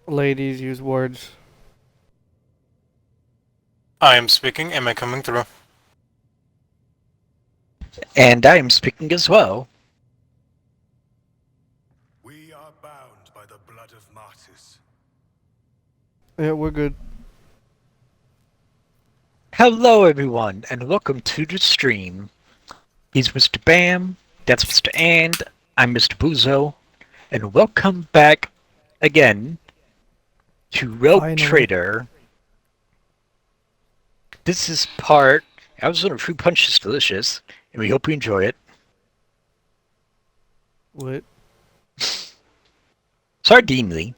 Ladies use words. I am speaking. Am I coming through? And I am speaking as well. We are bound by the blood of martyrs. Yeah, we're good. Hello, everyone, and welcome to the stream. He's Mr. Bam, that's Mr. And, I'm Mr. Buzo, and welcome back again to Rogue Finally. Trader. This is part. I was on a fruit punch is delicious, and we hope you enjoy it. What? Sardinely.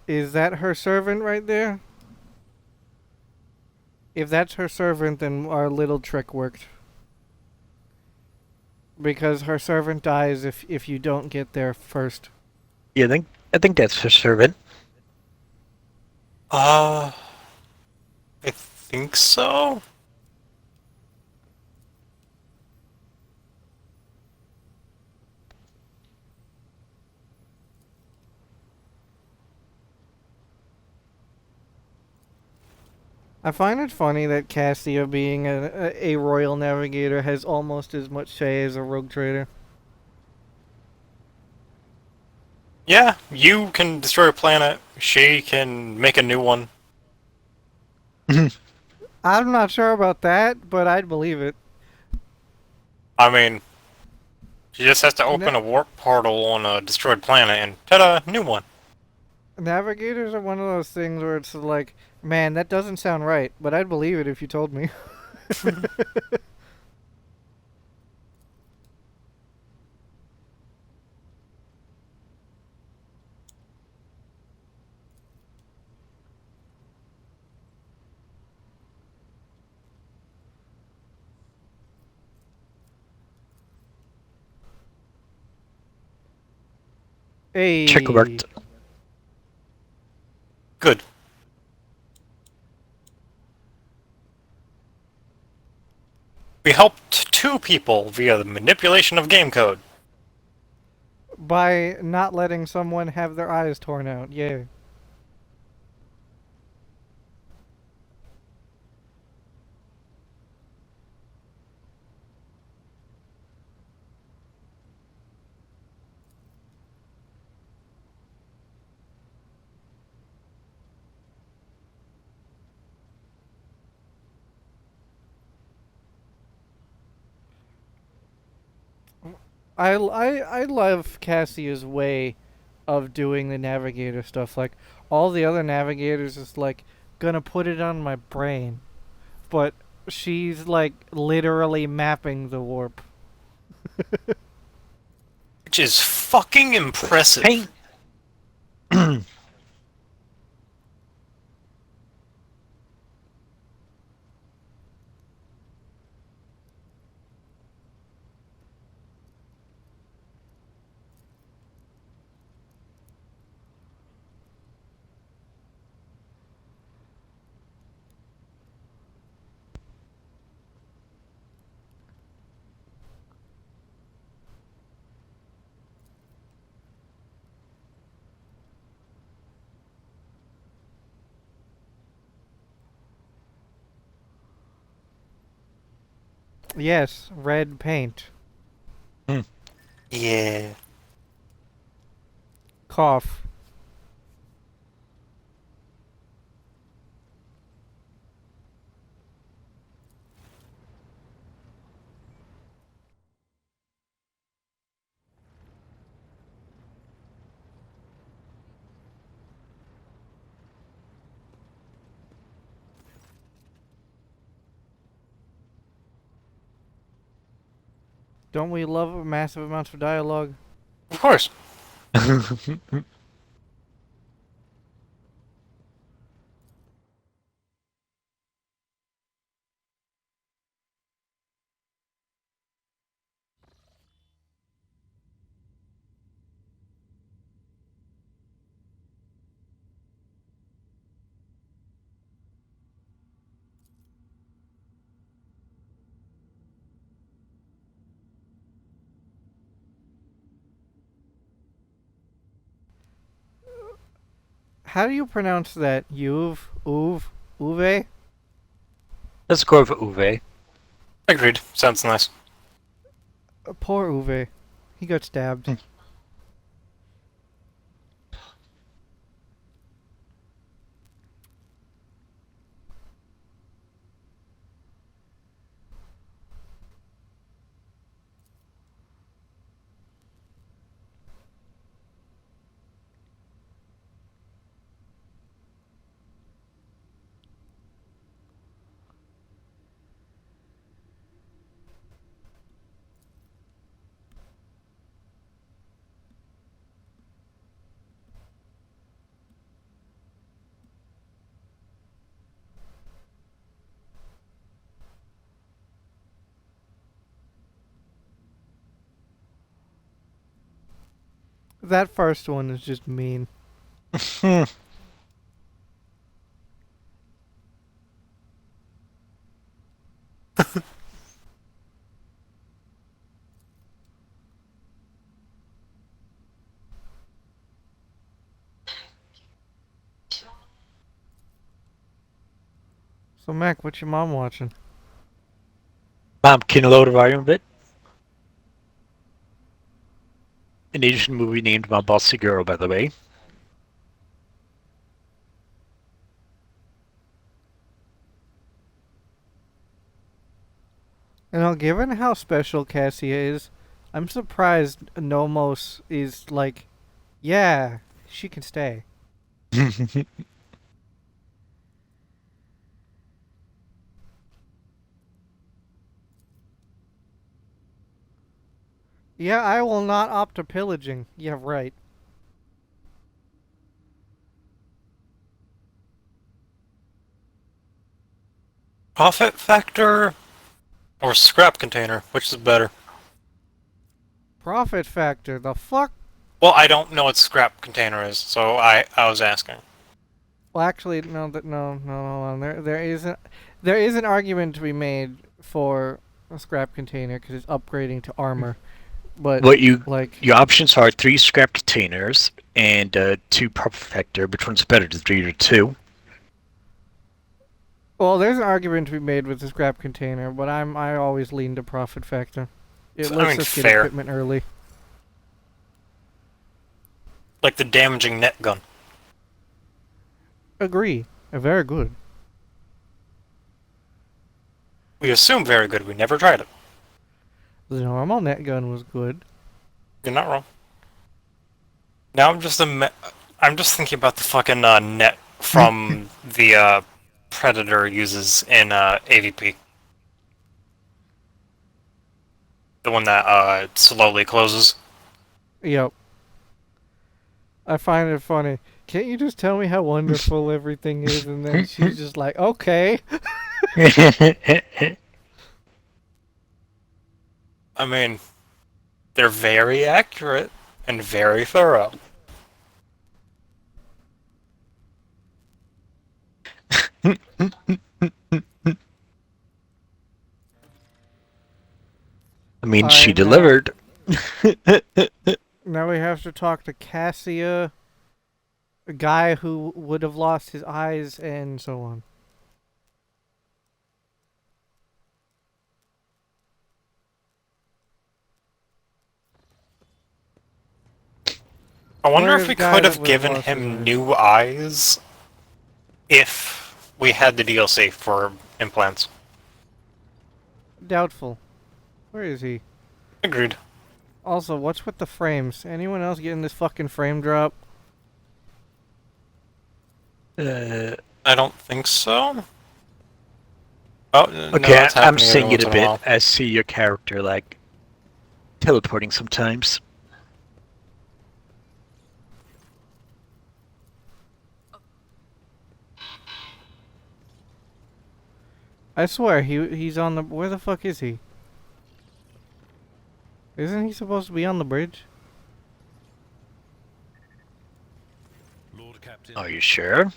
Is that her servant right there? If that's her servant, then our little trick worked. Because her servant dies if you don't get there first. Yeah, I think that's her servant. Uh, I think so. I find it funny that Cassia, being a royal navigator, has almost as much say as a rogue trader. Yeah, you can destroy a planet. She can make a new one. I'm not sure about that, but I'd believe it. I mean, she just has to Na- open a warp portal on a destroyed planet and ta-da, new one. Navigators are one of those things where it's like, man, that doesn't sound right, but I'd believe it if you told me. Check Hey, worked. Good. We helped two people via the manipulation of game code. by not letting someone have their eyes torn out, yeah. I love Cassia's way of doing the navigator stuff. Like, all the other navigators is like, gonna put it on my brain. But she's like literally mapping the warp. Which is fucking impressive. Paint. Yes, red paint. Yeah. Cough. Don't we love massive amounts of dialogue? Of course. How do you pronounce that? Uve? Let's go over Uwe. Agreed. Sounds nice. Poor Uve. He got stabbed. That first one is just mean. So Mac, what's your mom watching? Mom, can you load a volume a bit? An Asian movie named My Bossy Girl, by the way. You know, given how special Cassia is, I'm surprised Nomos is like, yeah, she can stay. Yeah, I will not opt to pillaging. Yeah, right. Profit factor or scrap container? Which is better? Profit factor. The fuck? Well, I don't know what scrap container is, so I was asking. Well, actually, no, hold on. There is an argument to be made for a scrap container because it's upgrading to armor, but What you like, your options are 3 scrap containers and 2 profit factor. Which one's better, the 3 or 2? well, there's an argument to be made with the scrap container, but I always lean to profit factor. It I lets mean, us get fair. equipment early. Like the damaging net gun. Agree. Very good. We assume very good. We never tried it. The normal net gun was good. You're not wrong. Now I'm just thinking about the fucking net from the Predator uses in AVP. The one that slowly closes. Yep. I find it funny. Can't you just tell me how wonderful everything is? And then she's just like, okay. I mean, they're very accurate and very thorough. I mean, she Alright, delivered. now we have to talk to Cassia, a guy who would have lost his eyes, and so on. I wonder if Where's we guy could that have would have given lost his him eyes? new eyes if we had the DLC for implants. Doubtful. Where is he? Agreed. Also, what's with the frames? Anyone else getting this fucking frame drop? I don't think so. Oh, no, Okay, that's I'm happening every seeing it once a in a bit. while. I see your character, like, teleporting sometimes. I swear, he's on the... Where the fuck is he? Isn't he supposed to be on the bridge? Lord Captain. Are you sure?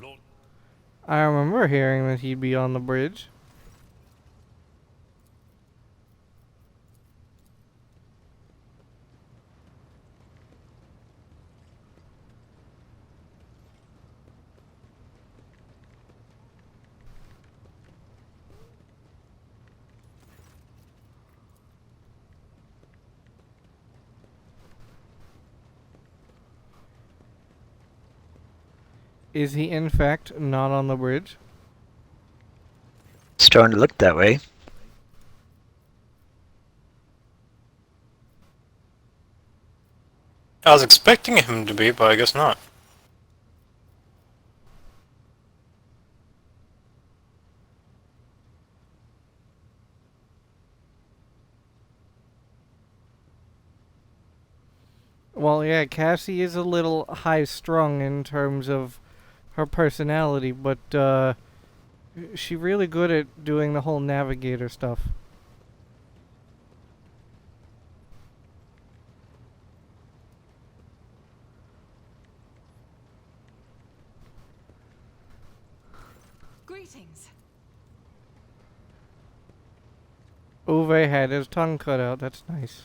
Lord. I remember hearing that he'd be on the bridge. Is he in fact not on the bridge? Starting to look that way. I was expecting him to be, but I guess not. Well, yeah, Cassie is a little high-strung in terms of her personality, but she's really good at doing the whole navigator stuff. Greetings. Uwe had his tongue cut out. That's nice.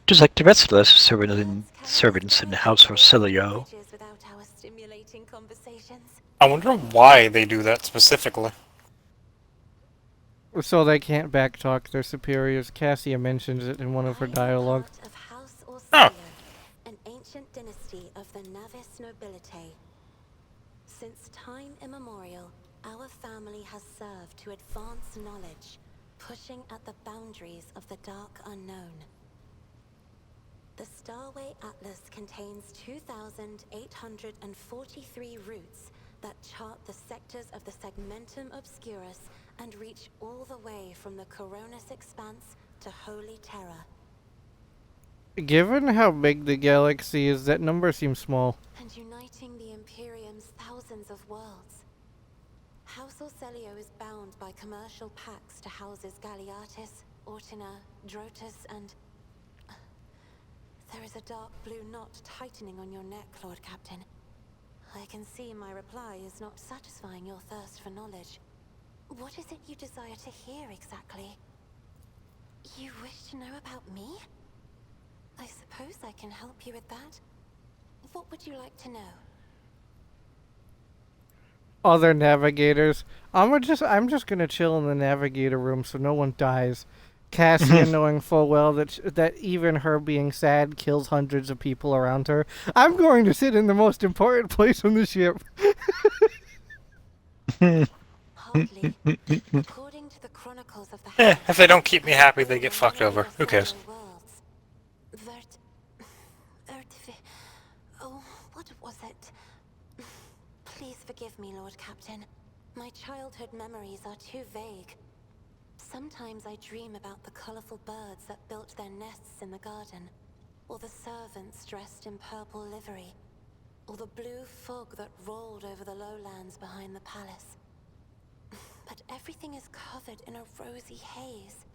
Just like the rest of us servants in the House of Celio. Without our stimulating conversations. I wonder why they do that specifically. So they can't backtalk their superiors. Cassia mentions it in one of her I am dialogue. part of House Oh. Orsilio, an ancient dynasty of the Navis nobility. Since time immemorial, our family has served to advance knowledge, pushing at the boundaries of the dark unknown. The Starway Atlas contains 2,843 routes that chart the sectors of the Segmentum Obscurus and reach all the way from the Coronis Expanse to Holy Terra. Given how big the galaxy is, that number seems small. And uniting the Imperium's thousands of worlds. House Orsilio is bound by commercial pacts to houses Galeatis, Ortina, Drotus, and... There is a dark blue knot tightening on your neck, Lord Captain. I can see my reply is not satisfying your thirst for knowledge. What is it you desire to hear exactly? You wish to know about me? I suppose I can help you with that. What would you like to know? Other navigators. I'm just gonna chill in the navigator room so no one dies. Cassia knowing full well that even her being sad kills hundreds of people around her. I'm going to sit in the most important place on the ship. Hardly. According to the chronicles of the Eh, house, if they don't keep me happy, they there get were fucked many over. Who cares? Orsilio worlds. Oh, what was it? Please forgive me, Lord Captain. My childhood memories are too vague. Sometimes I dream about the colorful birds that built their nests in the garden, or the servants dressed in purple livery, or the blue fog that rolled over the lowlands behind the palace. But everything is covered in a rosy haze.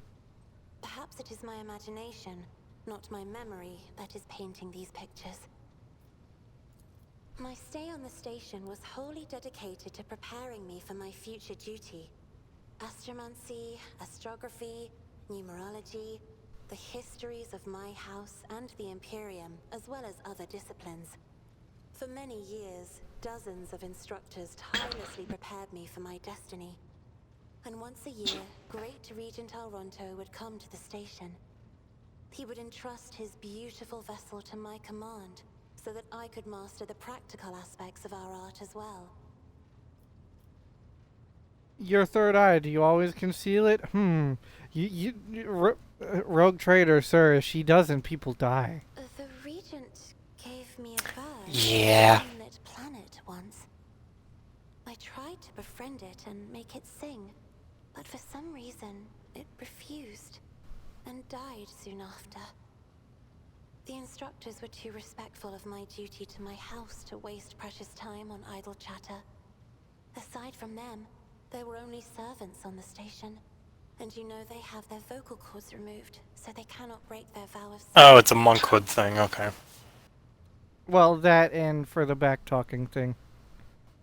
Perhaps it is my imagination, not my memory, that is painting these pictures. My stay on the station was wholly dedicated to preparing me for my future duty. Astromancy, astrography, numerology, the histories of my house and the Imperium, as well as other disciplines. For many years, dozens of instructors tirelessly prepared me for my destiny. And once a year, Great Regent Alronto would come to the station. He would entrust his beautiful vessel to my command, so that I could master the practical aspects of our art as well. Your third eye, do you always conceal it? Rogue trader, sir, if she doesn't, people die. The Regent gave me a bird Yeah. on a sunlit planet once. I tried to befriend it and make it sing, but for some reason, it refused and died soon after. The instructors were too respectful of my duty to my house to waste precious time on idle chatter. Aside from them, there were only servants on the station. And you know they have their vocal cords removed, so they cannot break their vow of Oh, it's a monkhood thing, okay. Well, that and for the back-talking thing.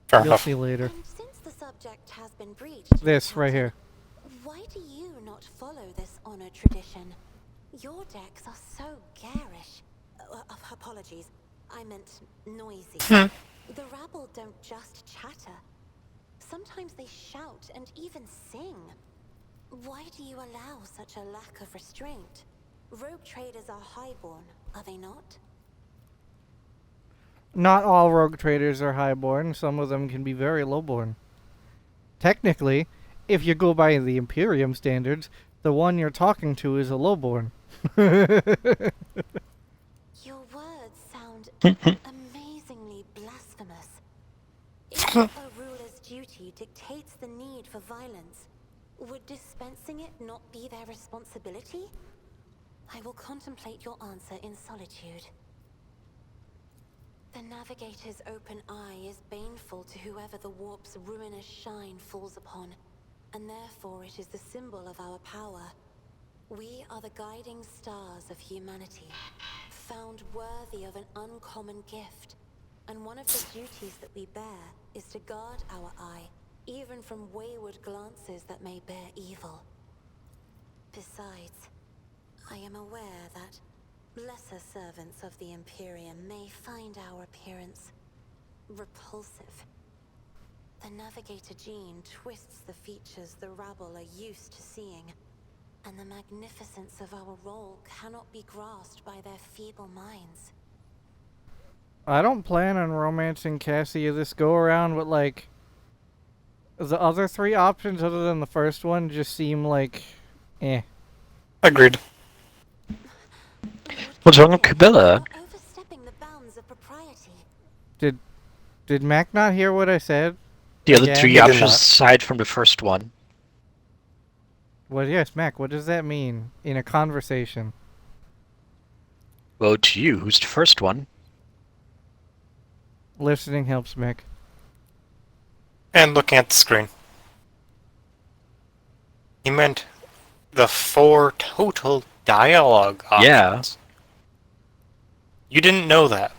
Fair You'll enough. see later. And since the subject has been breached, This right here. why do you not follow this honored tradition? Your decks are so garish. Apologies, I meant noisy. The rabble don't just chatter. Sometimes they shout and even sing. Why do you allow such a lack of restraint? Rogue traders are highborn, are they not? Not all rogue traders are highborn. Some of them can be very lowborn. Technically, if you go by the Imperium standards, the one you're talking to is a lowborn. Your words sound Hmm. amazingly blasphemous. If a ruler's duty dictates the need for violence, would dispensing it not be their responsibility? I will contemplate your answer in solitude. The Navigator's open eye is baneful to whoever the warp's ruinous shine falls upon, and therefore it is the symbol of our power. We are the guiding stars of humanity, found worthy of an uncommon gift, and one of the duties that we bear is to guard our eye, even from wayward glances that may bear evil. Besides, I am aware that lesser servants of the Imperium may find our appearance repulsive. The Navigator gene twists the features the rabble are used to seeing, and the magnificence of our role cannot be grasped by their feeble minds. I don't plan on romancing Cassia this go around, but like the other three options other than the first one just seem like eh. Agreed. Lord What's wrong with Captain, Cabela? you're overstepping the bounds of propriety. Did Mac not hear what I said? The other Again? three He did options not. aside from the first one. Well, yes, Mac, what does that mean in a conversation? Well, to you, who's the first one? Listening helps, Mac. And looking at the screen. He meant the 4 total dialogue Yeah. options. You didn't know that.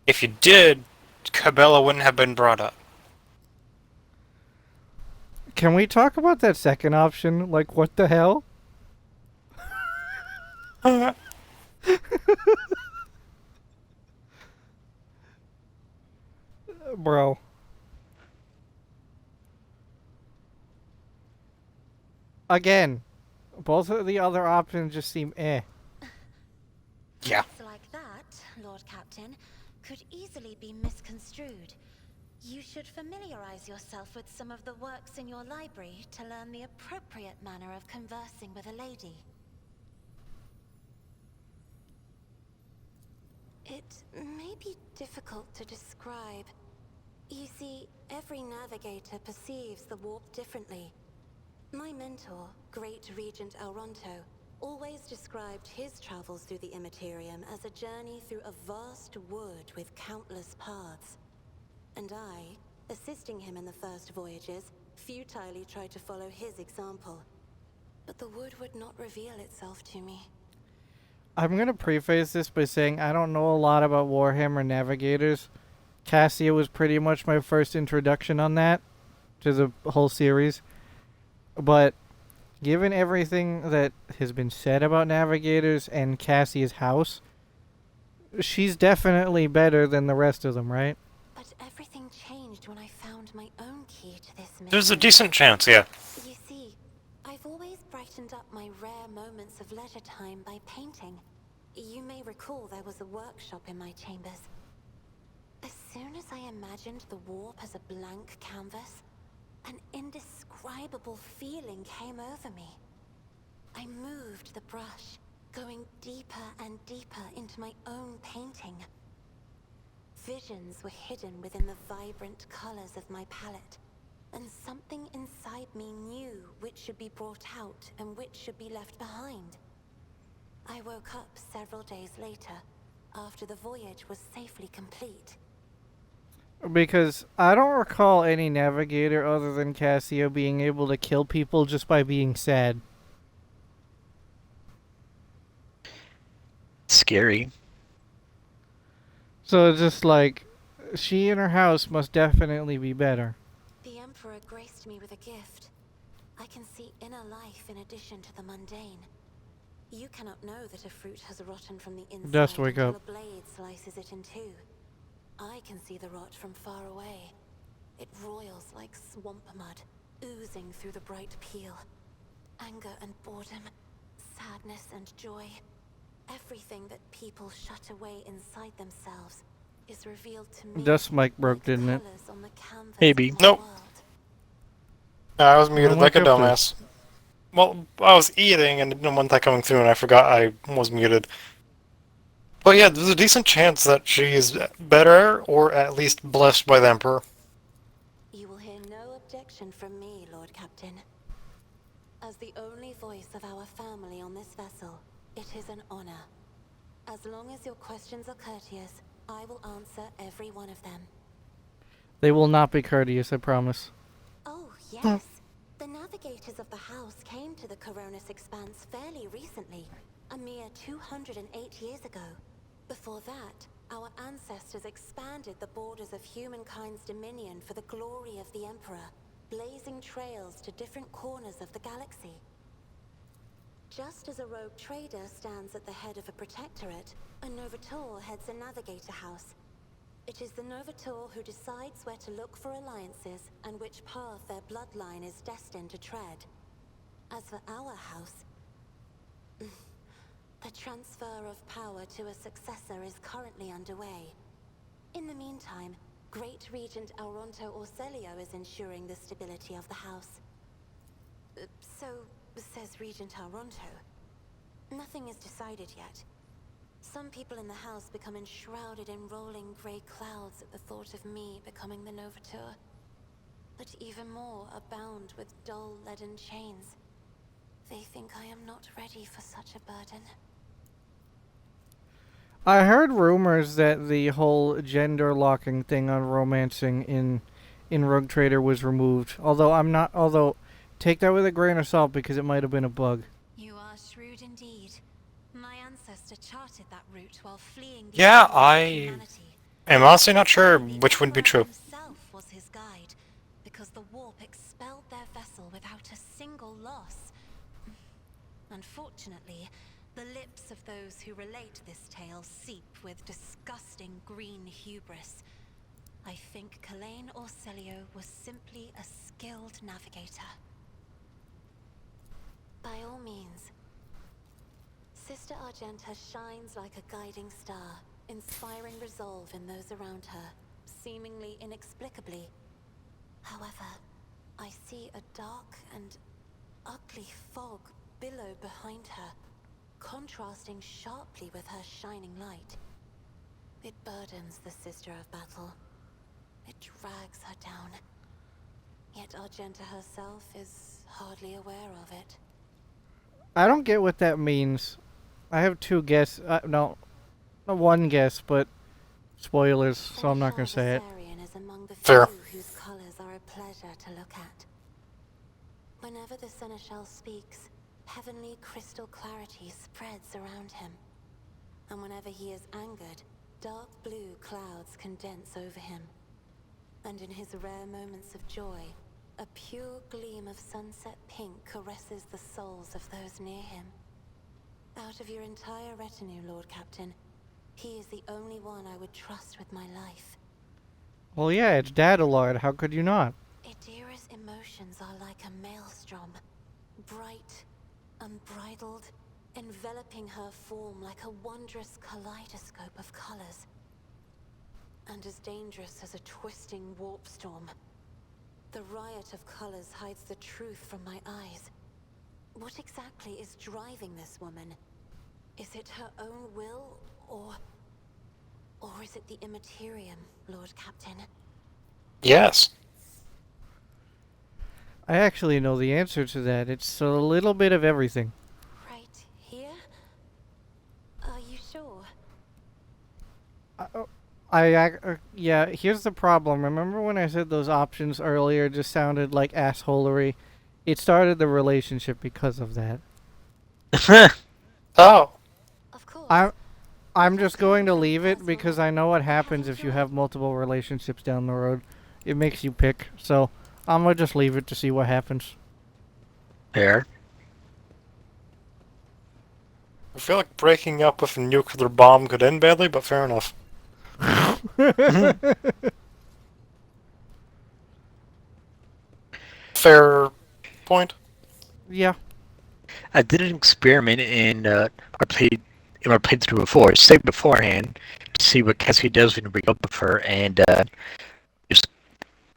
If you did, Cabela wouldn't have been brought up. Can we talk about that second option? Like, what the hell? Bro. Again, both of the other options just seem eh. Yeah. Words like that, Lord Captain, could easily be misconstrued. You should familiarize yourself with some of the works in your library to learn the appropriate manner of conversing with a lady. It may be difficult to describe. You see, every navigator perceives the warp differently. My mentor, Great Regent Elronto, always described his travels through the Immaterium as a journey through a vast wood with countless paths. And I, assisting him in the first voyages, futilely tried to follow his example. But the wood would not reveal itself to me. I'm gonna preface this by saying I don't know a lot about Warhammer Navigators. Cassia was pretty much my first introduction on that to the whole series. But given everything that has been said about Navigators and Cassia's house, she's definitely better than the rest of them, right? But everything changed when I found my own key to this mystery. There's a decent chance, yeah. You see, I've always brightened up my rare moments of leisure time by painting. You may recall there was a workshop in my chambers. As soon as I imagined the warp as a blank canvas, an indescribable feeling came over me. I moved the brush, going deeper and deeper into my own painting. Visions were hidden within the vibrant colors of my palette, and something inside me knew which should be brought out and which should be left behind. I woke up several days later, after the voyage was safely complete. Because I don't recall any Navigator other than Cassia being able to kill people just by being sad. Scary. So it's just like, she and her house must definitely be better. The Emperor graced me with a gift. I can see inner life in addition to the mundane. You cannot know that a fruit has rotten from the inside Just wake until up. a blade slices it in two. I can see the rot from far away. It roils like swamp mud, oozing through the bright peel. Anger and boredom, sadness and joy. Everything that people shut away inside themselves is revealed to me Dust mic broke, like didn't it? colors on the canvas Maybe. of my Nope. world. I was Then muted like wake a up to it. dumbass. Well, I was eating and didn't want that coming through, and I forgot I was muted. But yeah, there's a decent chance that she is better, or at least blessed by the Emperor. You will hear no objection from me, Lord Captain. As the only voice of our family on this vessel, it is an honor. As long as your questions are courteous, I will answer every one of them. They will not be courteous, I promise. Oh, yes. The navigators of the house came to the Coronis Expanse fairly recently, a mere 208 years ago. Before that, our ancestors expanded the borders of humankind's dominion for the glory of the Emperor, blazing trails to different corners of the galaxy. Just as a rogue trader stands at the head of a protectorate, a Novator heads a navigator house. It is the Novator who decides where to look for alliances and which path their bloodline is destined to tread. As for our house, the transfer of power to a successor is currently underway. In the meantime, Great Regent Auronto Orselio is ensuring the stability of the house. So says Regent Auronto. Nothing is decided yet. Some people in the house become enshrouded in rolling grey clouds at the thought of me becoming the Novateur. But even more are bound with dull leaden chains. They think I am not ready for such a burden. I heard rumors that the whole gender locking thing on romancing in Rogue Trader was removed. Although take that with a grain of salt because it might have been a bug. You are shrewd indeed. My ancestor charted that route while fleeing the Yeah, evils of I humanity. am honestly not sure The which would be Emperor true. himself was his guide, because the warp expelled their vessel without a single loss. Unfortunately, the lips of those who relate this tale seep with disgusting green hubris. I think Kalain Orselio was simply a skilled navigator. By all means. Sister Argenta shines like a guiding star, inspiring resolve in those around her, seemingly inexplicably. However, I see a dark and ugly fog billow behind her, contrasting sharply with her shining light. It burdens the Sister of Battle. It drags her down. Yet Argenta herself is hardly aware of it. I don't get what that means. I have two guess. No, not one guess, but spoilers, so I'm not gonna Seneschal say it. Viserion is among the Fair. few whose colors are a pleasure to look at. Whenever the Seneschal speaks, heavenly crystal clarity spreads around him. And whenever he is angered, dark blue clouds condense over him. And in his rare moments of joy, a pure gleam of sunset pink caresses the souls of those near him. Out of your entire retinue, Lord Captain, he is the only one I would trust with my life. Well, yeah, it's Dadalard. How could you not? Idira's emotions are like a maelstrom, bright, unbridled, enveloping her form like a wondrous kaleidoscope of colors. And as dangerous as a twisting warp storm. The riot of colors hides the truth from my eyes. What exactly is driving this woman? Is it her own will, or is it the Immaterium, Lord Captain? Yes. I actually know the answer to that. It's a little bit of everything. Right here? Are you sure? Yeah, here's the problem. Remember when I said those options earlier just sounded like assholery? It started the relationship because of that. Oh. Of course. I'm just going to leave it because I know what happens if you have multiple relationships down the road. It makes you pick. So, I'm going to just leave it to see what happens. Fair. I feel like breaking up with a nuclear bomb could end badly, but fair enough. Fair point. Yeah. I did an experiment in, I played in our playthrough before, stay beforehand to see what Cassie does when we go up with her, and it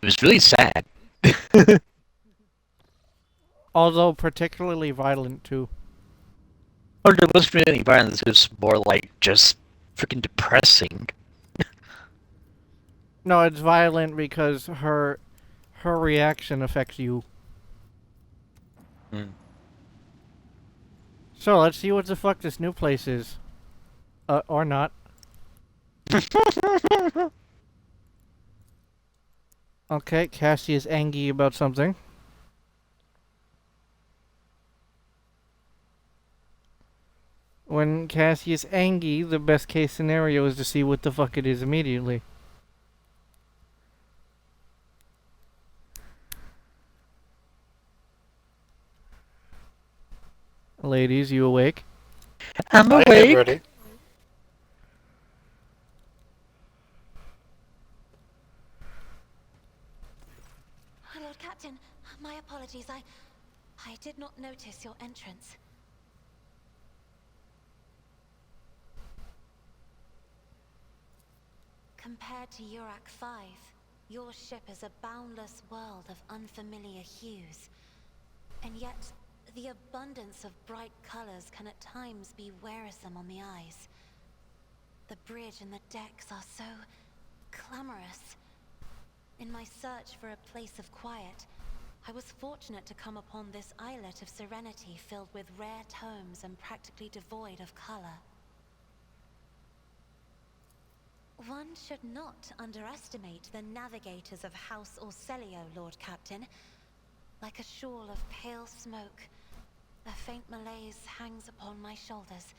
was really sad. Although particularly violent too. Or there wasn't really any violence, it was more like just freaking depressing. No, it's violent because her reaction affects you. Mm. So let's see what the fuck this new place is. Or not. Okay, Cassie is angry about something. When Cassie is angry, the best case scenario is to see what the fuck it is immediately. Ladies, you awake? I'm I am awake. ready. Lord Captain, my apologies. I did not notice your entrance. Compared to Urak 5, your ship is a boundless world of unfamiliar hues. And yet, the abundance of bright colors can at times be wearisome on the eyes. The bridge and the decks are so clamorous. In my search for a place of quiet, I was fortunate to come upon this islet of serenity filled with rare tomes and practically devoid of color. One should not underestimate the navigators of House Orselio, Lord Captain. Like a shawl of pale smoke, a faint malaise hangs upon my shoulders,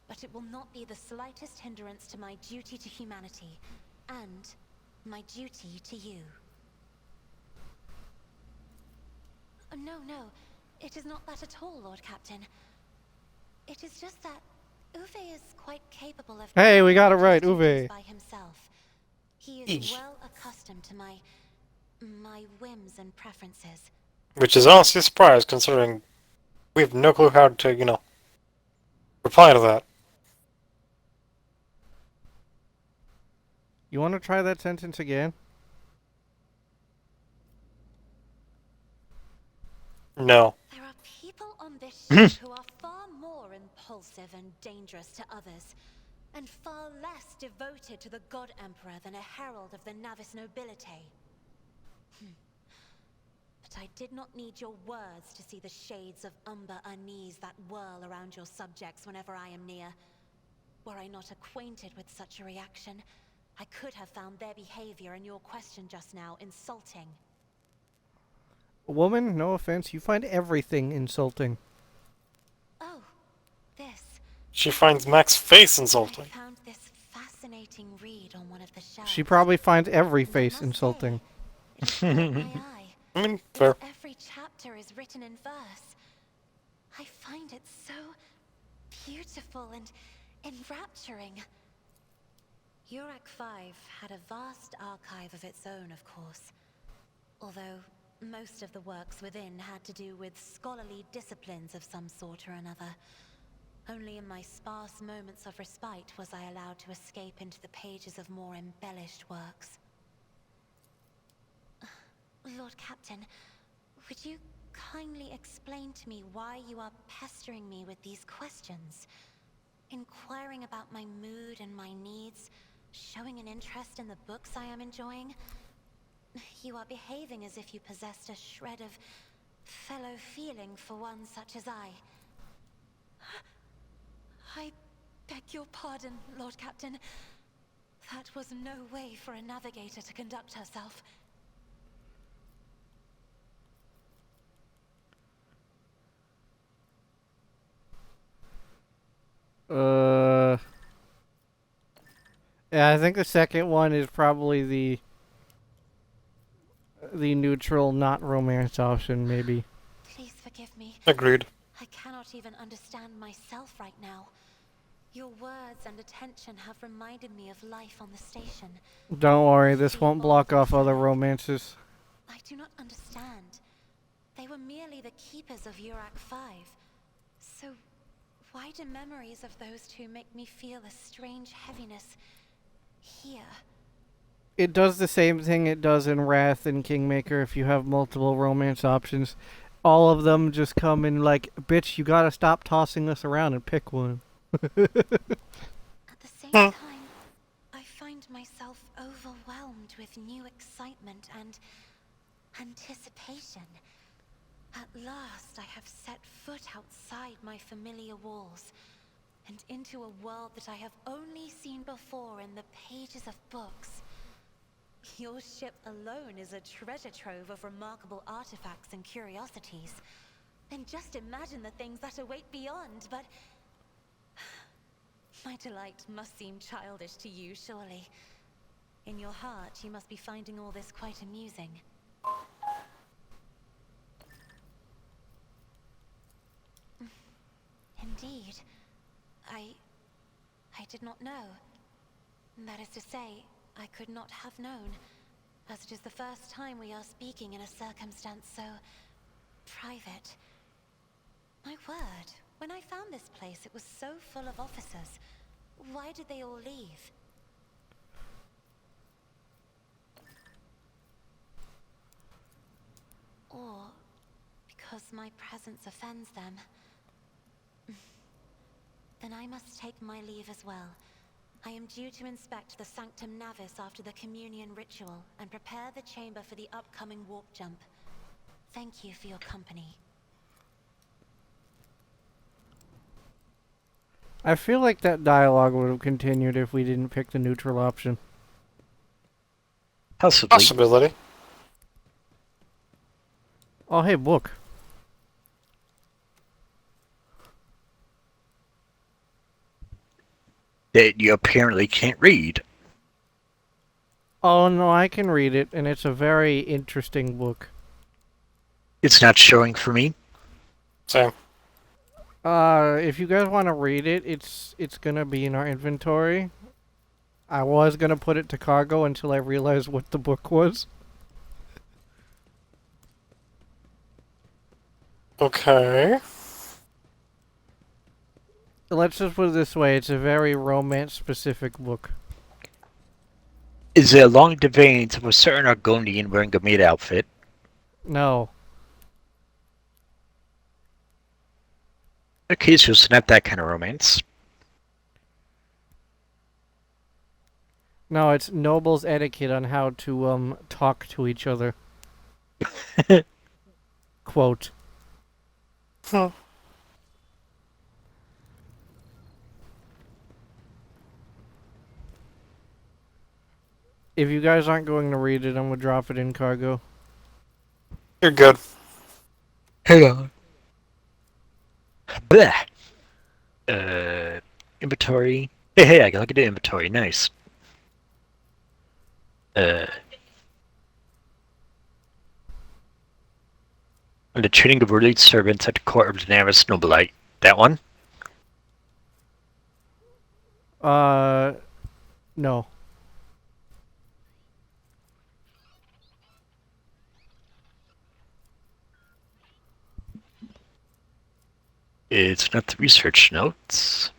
but it will not be the slightest hindrance to my duty to humanity, and my duty to you. No, it is not that at all, Lord Captain. It is just that Uwe is quite capable of... Hey, we got it right, carrying Uwe. duties by himself. He is well accustomed to my whims and preferences. Which is honestly a surprise, considering we have no clue how to, reply to that. You want to try that sentence again? No. There are people on this ship who are far more impulsive and dangerous to others, and far less devoted to the God Emperor than a herald of the Navis nobility. But I did not need your words to see the shades of umber unease that whirl around your subjects whenever I am near. Were I not acquainted with such a reaction, I could have found their behavior and your question just now insulting. Woman, no offense, you find everything insulting. Oh, this. She finds Mac's face insulting. I found this fascinating read on one of the shelves. She probably finds every And I face must insulting. say, it caught my eye. I mean, fair. Every chapter is written in verse. I find it so beautiful and enrapturing. Urak 5 had a vast archive of its own, of course. Although most of the works within had to do with scholarly disciplines of some sort or another. Only in my sparse moments of respite was I allowed to escape into the pages of more embellished works. Lord Captain, would you kindly explain to me why you are pestering me with these questions? Inquiring about my mood and my needs, showing an interest in the books I am enjoying? You are behaving as if you possessed a shred of fellow feeling for one such as I. I beg your pardon, Lord Captain. That was no way for a navigator to conduct herself. Yeah, I think the second one is probably the neutral, not romance option, maybe. Please forgive me. Agreed. I cannot even understand myself right now. Your words and attention have reminded me of life on the station. Don't worry, this won't block off other romances. I do not understand. They were merely the keepers of Urak 5. So, Why do memories of those two make me feel a strange heaviness here? It does the same thing it does in Wrath and Kingmaker if you have multiple romance options. All of them just come in like, bitch, you gotta stop tossing this around and pick one. At the same time, I find myself overwhelmed with new excitement and anticipation. At last, I have set foot outside my familiar walls and into a world that I have only seen before in the pages of books. Your ship alone is a treasure trove of remarkable artifacts and curiosities. And just imagine the things that await beyond, but my delight must seem childish to you, surely. In your heart, you must be finding all this quite amusing. Indeed. I did not know. That is to say, I could not have known, as it is the first time we are speaking in a circumstance so private. My word, when I found this place, it was so full of officers. Why did they all leave? Or because my presence offends them. Then I must take my leave as well. I am due to inspect the Sanctum Navis after the communion ritual and prepare the chamber for the upcoming warp jump. Thank you for your company. I feel like that dialogue would have continued if we didn't pick the neutral option. Possibly. Possibility. Oh, hey, book. That you apparently can't read. Oh, no, I can read it, and it's a very interesting book. It's not showing for me. Same. If you guys want to read it, it's gonna be in our inventory. I was gonna put it to cargo until I realized what the book was. Okay. Let's just put it this way, it's a very romance-specific book. Is it along the veins of a certain Argonian wearing a maid outfit? No. Okay, so it's not that kind of romance. No, it's nobles' etiquette on how to, talk to each other. Quote. Huh. If you guys aren't going to read it, I'm gonna drop it in cargo. You're good. Hang on. Bleh. Inventory. Hey, I can look at the inventory. Nice. And the training of relieved servants at the court of the Navis Nobilite. That one? No. It's not the research notes.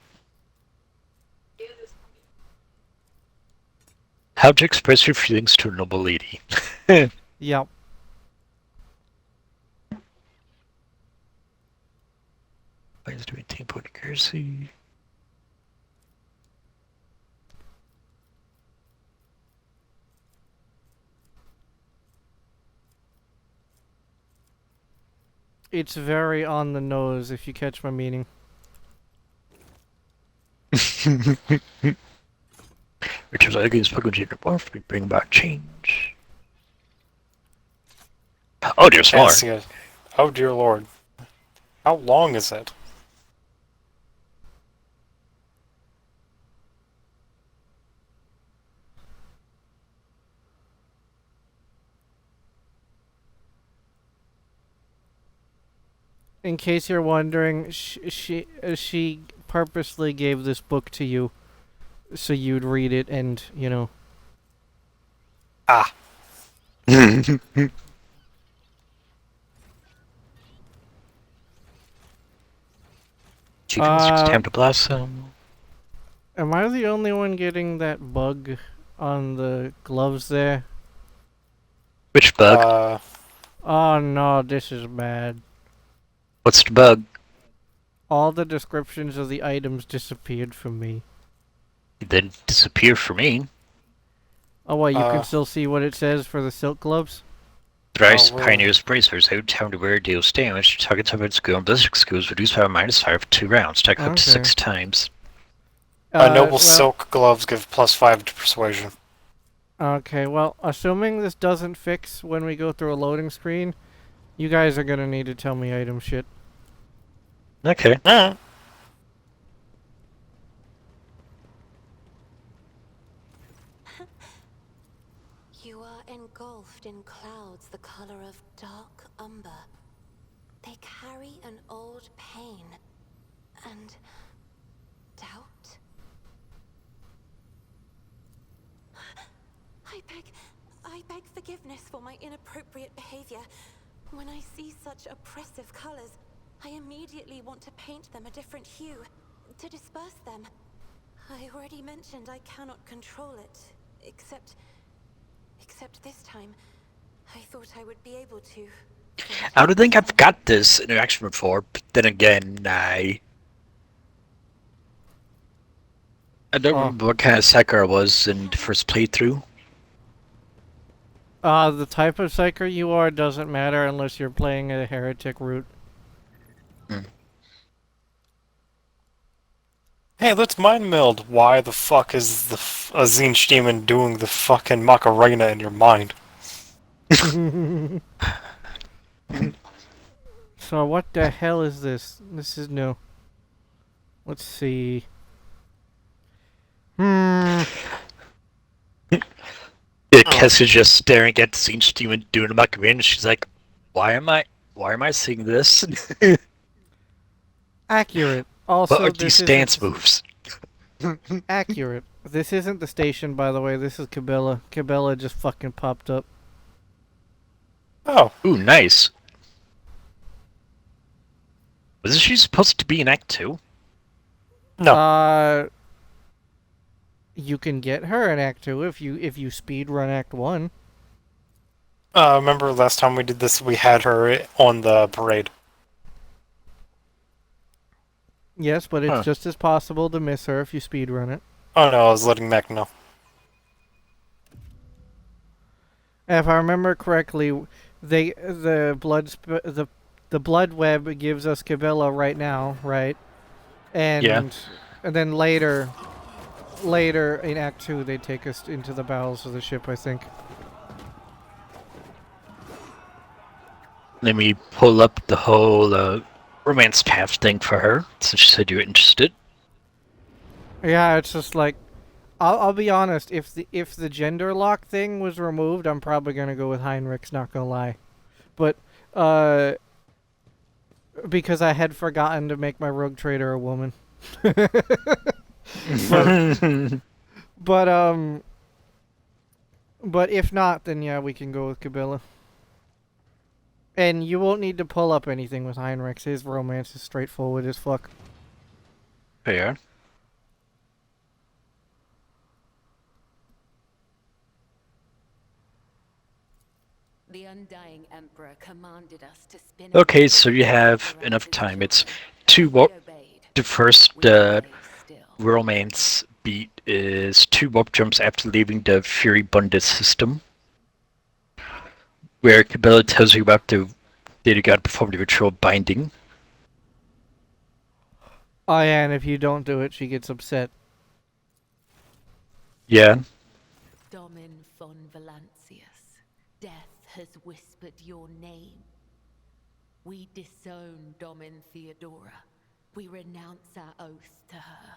How to express your feelings to a noble lady. Yep. Plans to maintain point accuracy. It's very on the nose, if you catch my meaning. Richard's against Pokemon Morph to bring about change. Oh, there's Can't more. see it. Oh dear lord. How long is it? In case you're wondering, she purposely gave this book to you so you'd read it and, you know. Ah. Chickens, it's time to blossom. Am I the only one getting that bug on the gloves there? Which bug? Oh no, this is bad. What's the bug? All the descriptions of the items disappeared from me. It didn't disappear for me. Oh, what, you can still see what it says for the silk gloves? Thrice Oh, where- pioneers bracers out time to wear deals damage. Target type of skill and ballistic skills reduced by -5 for 2 rounds. Attack up to Okay. 6 times. Noble well, silk gloves give +5 to persuasion. Okay, well, assuming this doesn't fix when we go through a loading screen, you guys are gonna need to tell me item shit. Okay. You are engulfed in clouds the color of dark umber. They carry an old pain and doubt. I beg forgiveness for my inappropriate behavior. When I see such oppressive colors, I immediately want to paint them a different hue, to disperse them. I already mentioned I cannot control it, except this time, I thought I would be able to. I don't think I've got this interaction before, but then again, I don't remember what kind of psyker I was in the first playthrough. The type of psyker you are doesn't matter unless you're playing a heretic route. Hey, let's mind meld. Why the fuck is the a Zinch demon doing the fucking Macarena in your mind? So what the hell is this? This is new. Let's see. Yeah, Kess is just staring at the scene Steven doing a Macarena, and she's like, why am I seeing this? Accurate. Also, What are this these dance isn't- moves? Accurate. This isn't the station, by the way. This is Cabela. Cabela just fucking popped up. Oh, Ooh, nice. Wasn't she supposed to be in Act 2? no. You can get her in Act 2 if you speed run Act 1. Remember last time we did this, we had her on the parade. Yes, but it's just as possible to miss her if you speed run it. Oh no, I was letting Mac know. If I remember correctly, the blood web gives us Cabela right now, right? And Yeah. and then later in Act 2 they take us into the bowels of the ship, I think. Let me pull up the whole romance path thing for her, since she said you were interested. Yeah, it's just like I'll be honest, if the gender lock thing was removed, I'm probably gonna go with Heinrich's, not gonna lie. But because I had forgotten to make my rogue trader a woman. But if not, then yeah, we can go with Cabela. And you won't need to pull up anything with Heinrich's. His romance is straightforward as fuck. Fair. The Undying Emperor commanded us to spin. Okay, so you have enough time. It's the first romance beat is 2 warp jumps after leaving the Fury Bundit system, where Cabela tells you about the data god perform the ritual binding. Oh yeah, and if you don't do it, she gets upset. Yeah. Domin von Valancius, death has whispered your name. We disown Domin Theodora. We renounce our oath to her.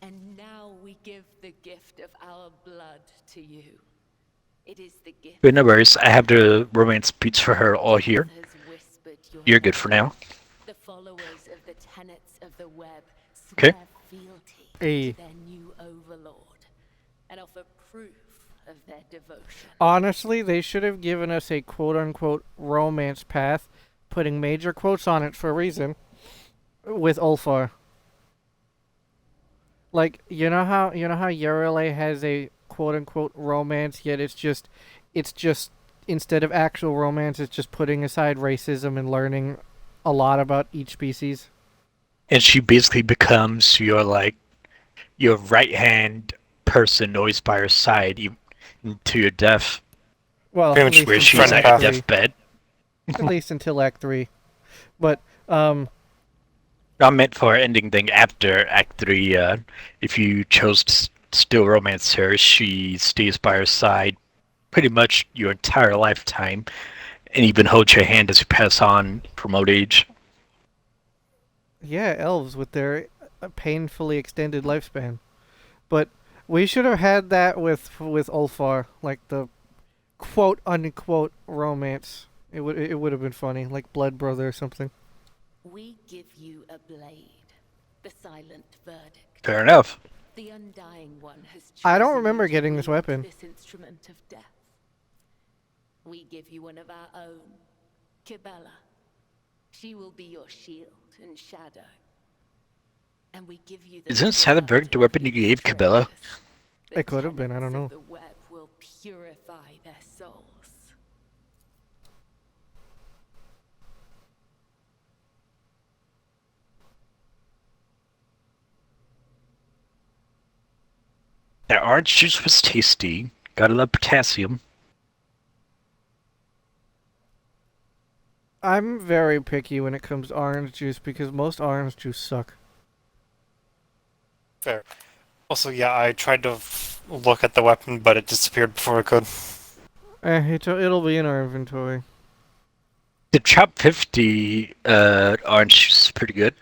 And now we give the gift of our blood to you. It is the gift. But no worries, I have the romance beats for her all here. Has whispered your You're good for now. The followers of the tenets of the web Okay. swear fealty Hey. to their new overlord and offer proof of their devotion. Honestly, they should have given us a quote-unquote romance path putting major quotes on it for a reason, with Ulfar. Like, you know how Yarele has a quote unquote romance, yet it's just instead of actual romance, it's just putting aside racism and learning a lot about each species. And she basically becomes your right hand person, always by her side, even to your death, Well, Pretty at much least where until she's friend at Act your path. 3. deathbed. At least until Act 3. But I meant for her ending thing after Act 3. If you chose to still romance her, she stays by her side pretty much your entire lifetime, and even holds your hand as you pass on from old age. yeah, elves with their painfully extended lifespan. But we should have had that with Ulfar, like the quote unquote romance. It would have been funny, like Blood Brother or something. We give you a blade, the silent verdict. Fair enough. The Undying One has chosen I don't remember you to getting this wield weapon. this instrument of death. We give you one of our own, Kibella. She will be your shield and shadow. And we give you the Isn't Silent Verdict the weapon you gave Cabela? It could have been, I don't know. The web will purify their souls. That orange juice was tasty. Gotta love potassium. I'm very picky when it comes to orange juice because most orange juice suck. Fair. Also, yeah, I tried to look at the weapon, but it disappeared before I could. It'll be in our inventory. The Chop 50 orange juice is pretty good.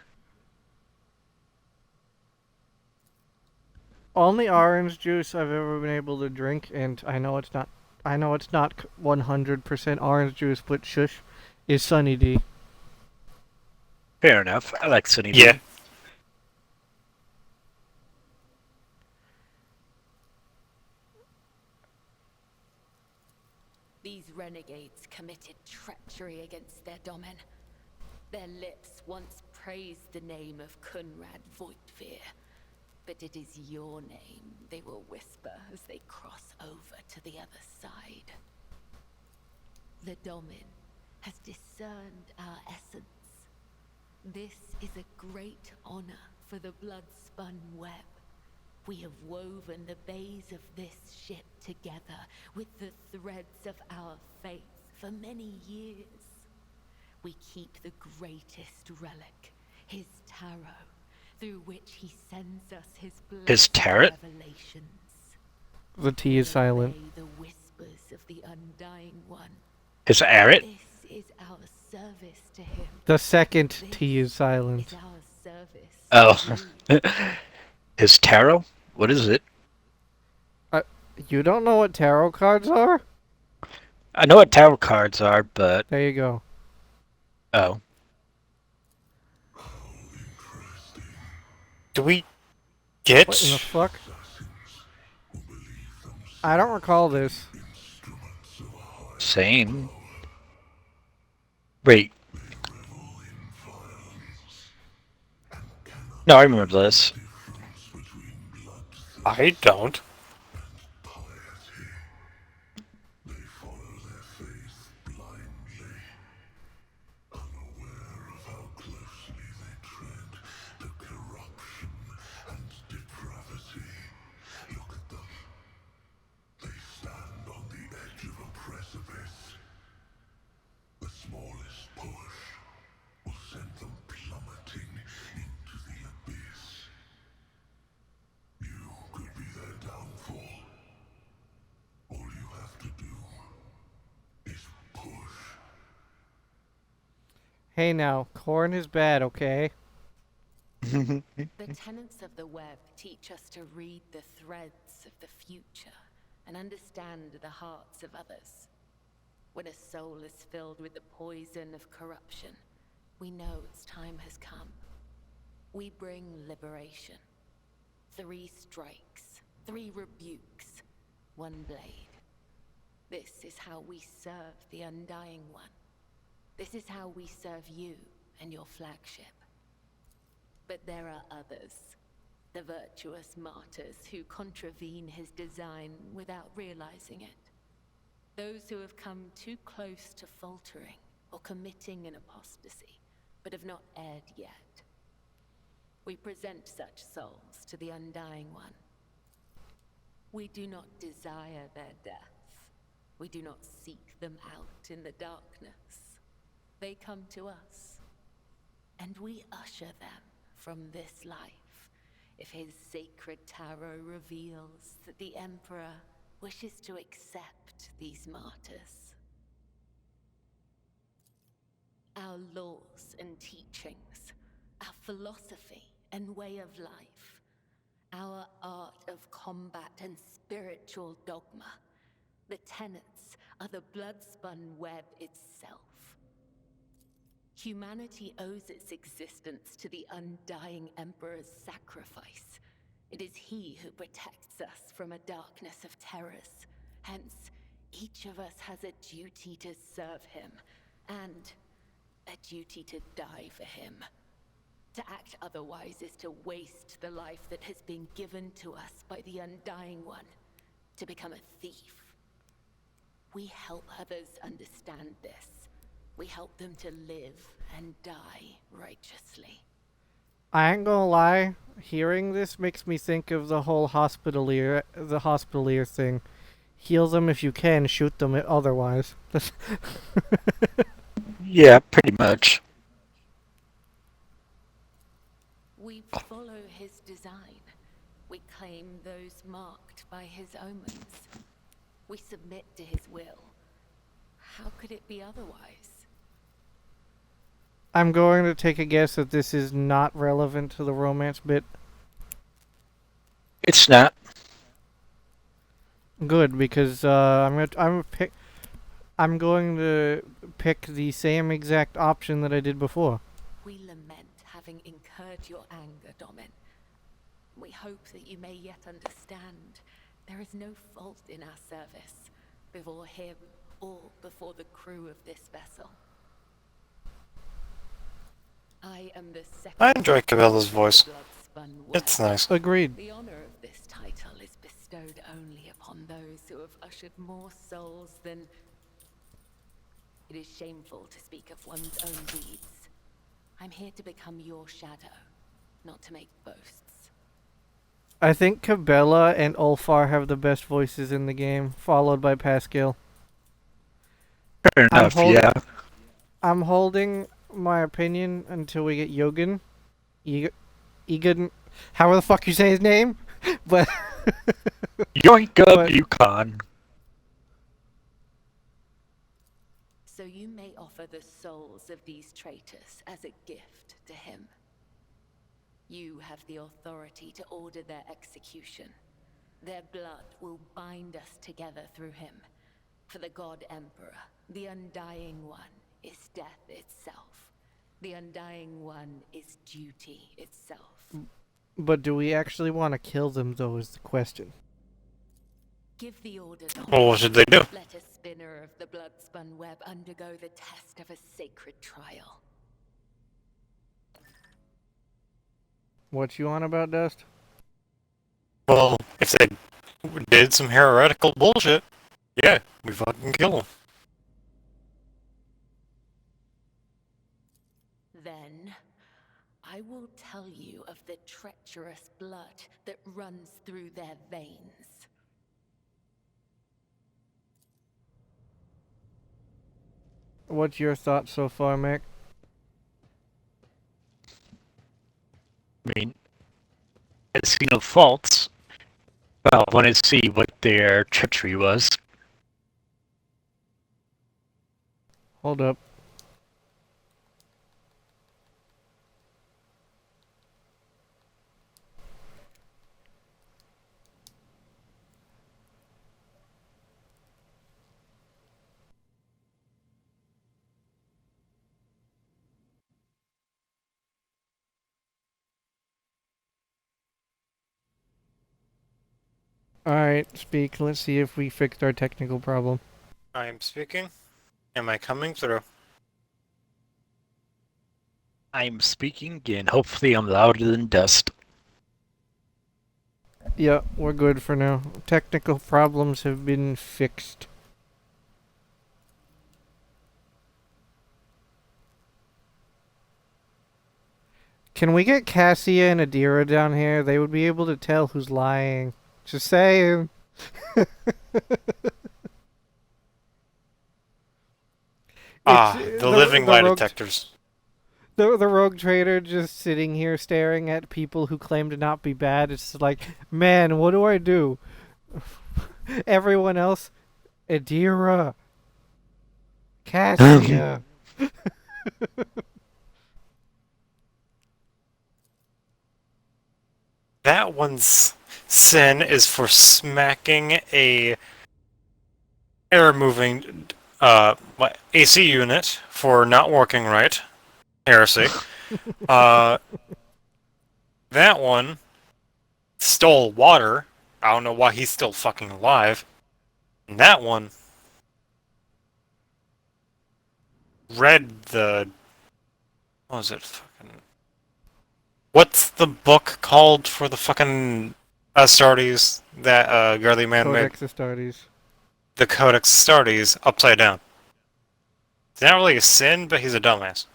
Only orange juice I've ever been able to drink, and I know it's not 100% orange juice, but shush, is Sunny D. Fair enough. I like Sunny Yeah. D. These renegades committed treachery against their domin. Their lips once praised the name of Kunrad Voigtveer, but it is your name they will whisper as they cross over to the other side. The domin has discerned our essence. This is a great honor for the blood-spun web. We have woven the bays of this ship together with the threads of our faith for many years. We keep the greatest relic, his tarot, through which he sends us his His blessed tarot? revelations. The T is silent. Obey the whispers of the Undying One. His Arret? This is our service to him. The second T is silent. Is our service Oh. to you. His tarot? What is it? You don't know what tarot cards are? I know what tarot cards are, but... There you go. Oh. Do we get? What in the fuck? I don't recall this. Same. Wait. No, I remember this. I don't. Hey now, corn is bad, okay? The tenets of the web teach us to read the threads of the future and understand the hearts of others. When a soul is filled with the poison of corruption, we know its time has come. We bring liberation. 3 strikes, 3 rebukes, 1 blade. This is how we serve the Undying One. This is how we serve you and your flagship. But there are others. The virtuous martyrs who contravene his design without realizing it. Those who have come too close to faltering or committing an apostasy, but have not erred yet. We present such souls to the Undying One. We do not desire their death. We do not seek them out in the darkness. They come to us, and we usher them from this life, if his sacred tarot reveals that the Emperor wishes to accept these martyrs. Our laws and teachings, our philosophy and way of life, our art of combat and spiritual dogma, the tenets are the blood-spun web itself. Humanity owes its existence to the Undying Emperor's sacrifice. It is he who protects us from a darkness of terrors. Hence, each of us has a duty to serve him, and a duty to die for him. To act otherwise is to waste the life that has been given to us by the Undying One, to become a thief. We help others understand this. We help them to live and die righteously. I ain't gonna lie, hearing this makes me think of the whole hospitalier thing. Heal them if you can, shoot them otherwise. Yeah, pretty much. We follow his design. We claim those marked by his omens. We submit to his will. How could it be otherwise? I'm going to take a guess that this is not relevant to the romance bit. It's not. Good, because I'm going to pick the same exact option that I did before. We lament having incurred your anger, Domin. We hope that you may yet understand there is no fault in our service before him or before the crew of this vessel. I am the second. I enjoy Cabela's voice. Blood-spun It's web. nice. Agreed. The honor of this title is bestowed only upon those who have ushered more souls than... It is shameful to speak of one's own deeds. I'm here to become your shadow, not to make boasts. I think Cabela and Ulfar have the best voices in the game, followed by Pascal. Fair enough, yeah. I'm holding my opinion until we get Yogan. Egan. How the fuck you say his name? But Yoink up, But- Yukon. So you may offer the souls of these traitors as a gift to him. You have the authority to order their execution. Their blood will bind us together through him. For the God Emperor, the Undying One is death itself. The Undying One is duty itself. do we actually want to kill them, though, is the question. Give the order, Dom. Well, what should they do? Let a spinner of the blood-spun web undergo the test of a sacred trial. What you on about, Dust? Well, if they did some heretical bullshit, yeah, we fucking kill them. Then, I will tell you of the treacherous blood that runs through their veins. What's your thoughts so far, Mick? I mean, I see no faults. Well, I want to see what their treachery was. Hold up. Alright, speak. Let's see if we fixed our technical problem. I am speaking. Am I coming through? I'm speaking again. Hopefully I'm louder than dust. Yeah, we're good for now. Technical problems have been fixed. Can we get Cassia and Adira down here? They would be able to tell who's lying. Just saying. It's The living the lie rogue detectors. the rogue trader just sitting here staring at people who claim to not be bad. It's like, man, what do I do? Everyone else, Adira, Cassia. That one's sin is for smacking a air moving AC unit for not working right. Heresy. Uh, that one stole water. I don't know why he's still fucking alive. And that one read the. What was it? Fucking. What's the book called for the fucking Astartes that girly man made? Codex Astartes. The Codex Astartes upside down. It's not really a sin, but he's a dumbass.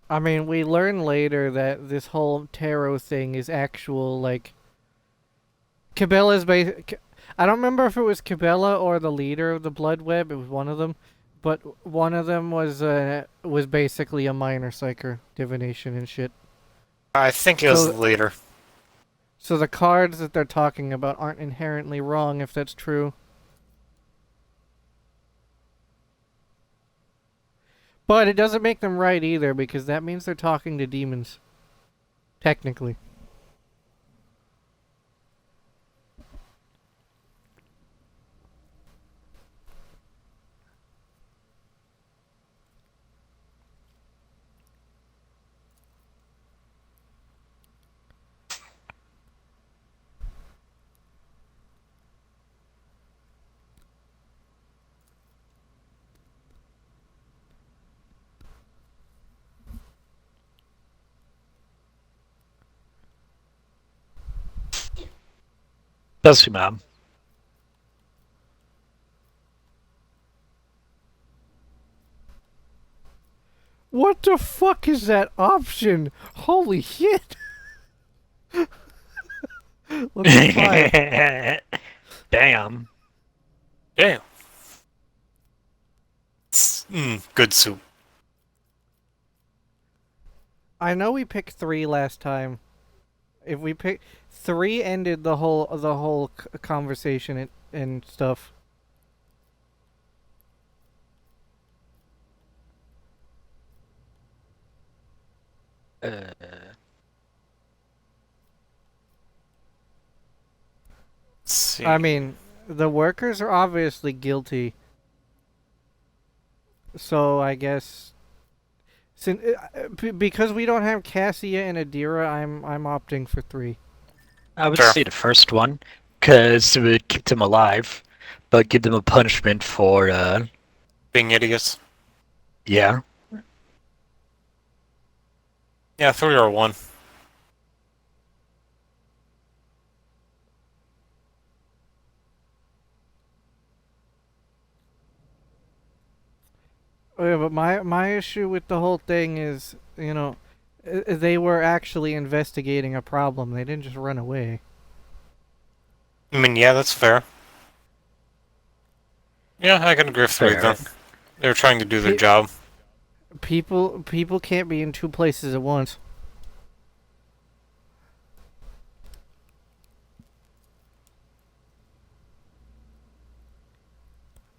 I mean, we learn later that this whole tarot thing is actual, like, Cabela's I don't remember if it was Cabela or the leader of the Blood Web. It was one of them, but one of them was basically a minor psyker divination and shit. I think he was the leader. So the cards that they're talking about aren't inherently wrong if that's true. But it doesn't make them right either because that means they're talking to demons. Technically. Does he, ma'am? What the fuck is that option? Holy shit! Look at fire. Damn. Damn. Good soup. I know we picked 3 last time. If we pick 3, ended the whole conversation and stuff. See. I mean, the workers are obviously guilty. So I guess because we don't have Cassia and Adira, I'm opting for 3. I would Sure. say the first one, because it would keep them alive, but give them a punishment for, Being idiots. yeah. Yeah, 3 or 1. Oh, yeah, but my issue with the whole thing is, they were actually investigating a problem. They didn't just run away. I mean, yeah, that's fair. Yeah, I can agree with 3 Fair. then. They were trying to do their Pe- job. People can't be in 2 places at once.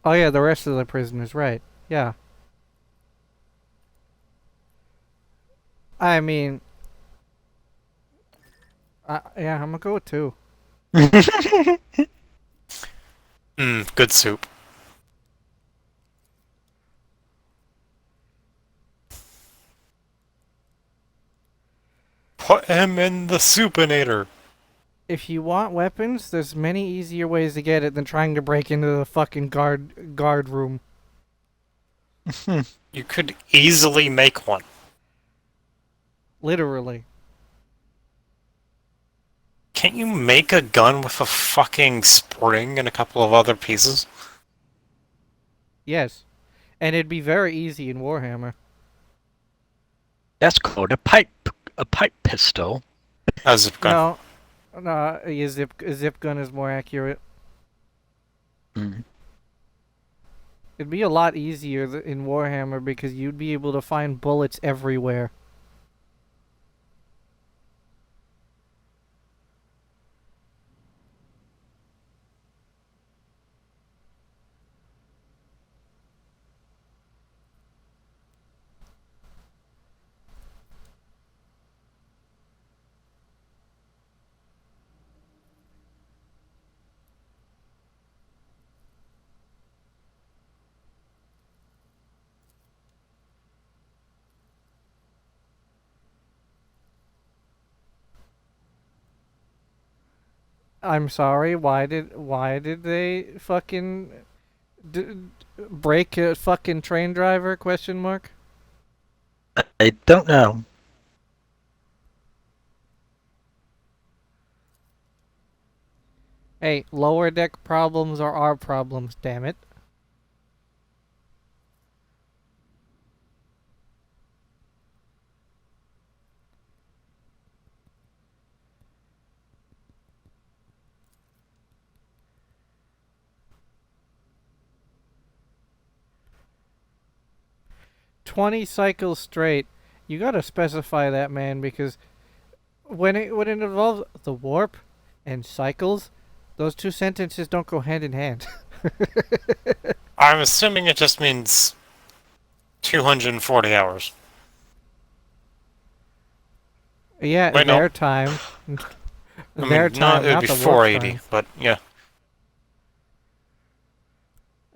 Oh yeah, the rest of the prisoners, right? Yeah. I mean, yeah, I'm gonna go with 2. Good soup. Put him in the supinator. If you want weapons, there's many easier ways to get it than trying to break into the fucking guard room. You could easily make one. Literally. Can't you make a gun with a fucking spring and a couple of other pieces? Yes. And it'd be very easy in Warhammer. That's called a pipe pistol. A zip gun. No. No, a zip gun is more accurate. Mm. It'd be a lot easier in Warhammer because you'd be able to find bullets everywhere. I'm sorry. Why did they fucking break a fucking train driver? Question mark. I don't know. Hey, lower deck problems are our problems. Damn it. "20 cycles straight." You gotta specify that, man, because when it involves the warp and cycles, those two sentences don't go hand in hand. I'm assuming it just means 240 hours. Yeah, Wait, no. their time. I Their mean, no, time, it would not be the warp 480, time. but yeah.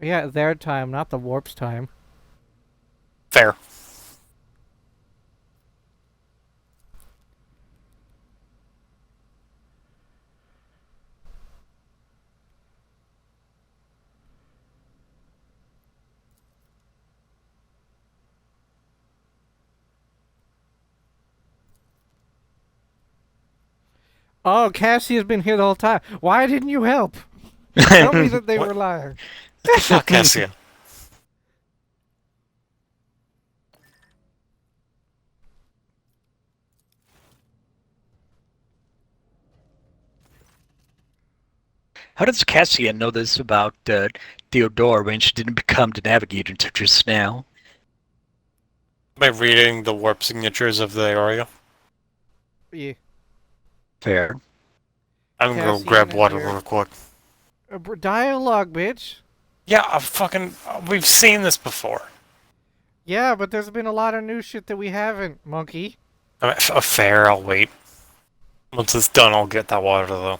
Yeah, their time, not the warp's time. Fair. Oh, Cassie's been here the whole time. Why didn't you help? Tell me that they What? were lying. Fuck Cassia. How does Cassia know this about Theodora when she didn't become the navigator until just now? By reading the warp signatures of the area. Yeah. Fair. I'm gonna go Cassian grab and water your real quick. dialogue, bitch. Yeah, we've seen this before. Yeah, but there's been a lot of new shit that we haven't, monkey. I mean, fair, I'll wait. Once it's done, I'll get that water, though.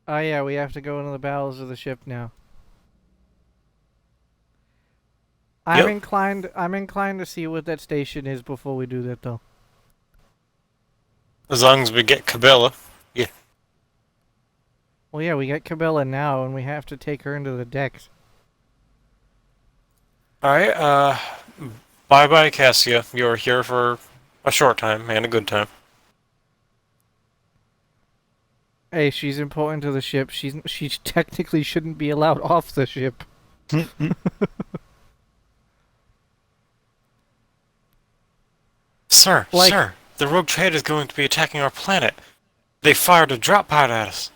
Oh yeah, we have to go into the bowels of the ship now. I'm Yep. inclined to see what that station is before we do that, though. As long as we get Kabila. Yeah. Well, yeah, we got Cabela now, and we have to take her into the decks. Alright, bye-bye, Cassia. You were here for a short time, and a good time. Hey, she's important to the ship. She technically shouldn't be allowed off the ship. Sir, the rogue trader is going to be attacking our planet. They fired a drop pod at us.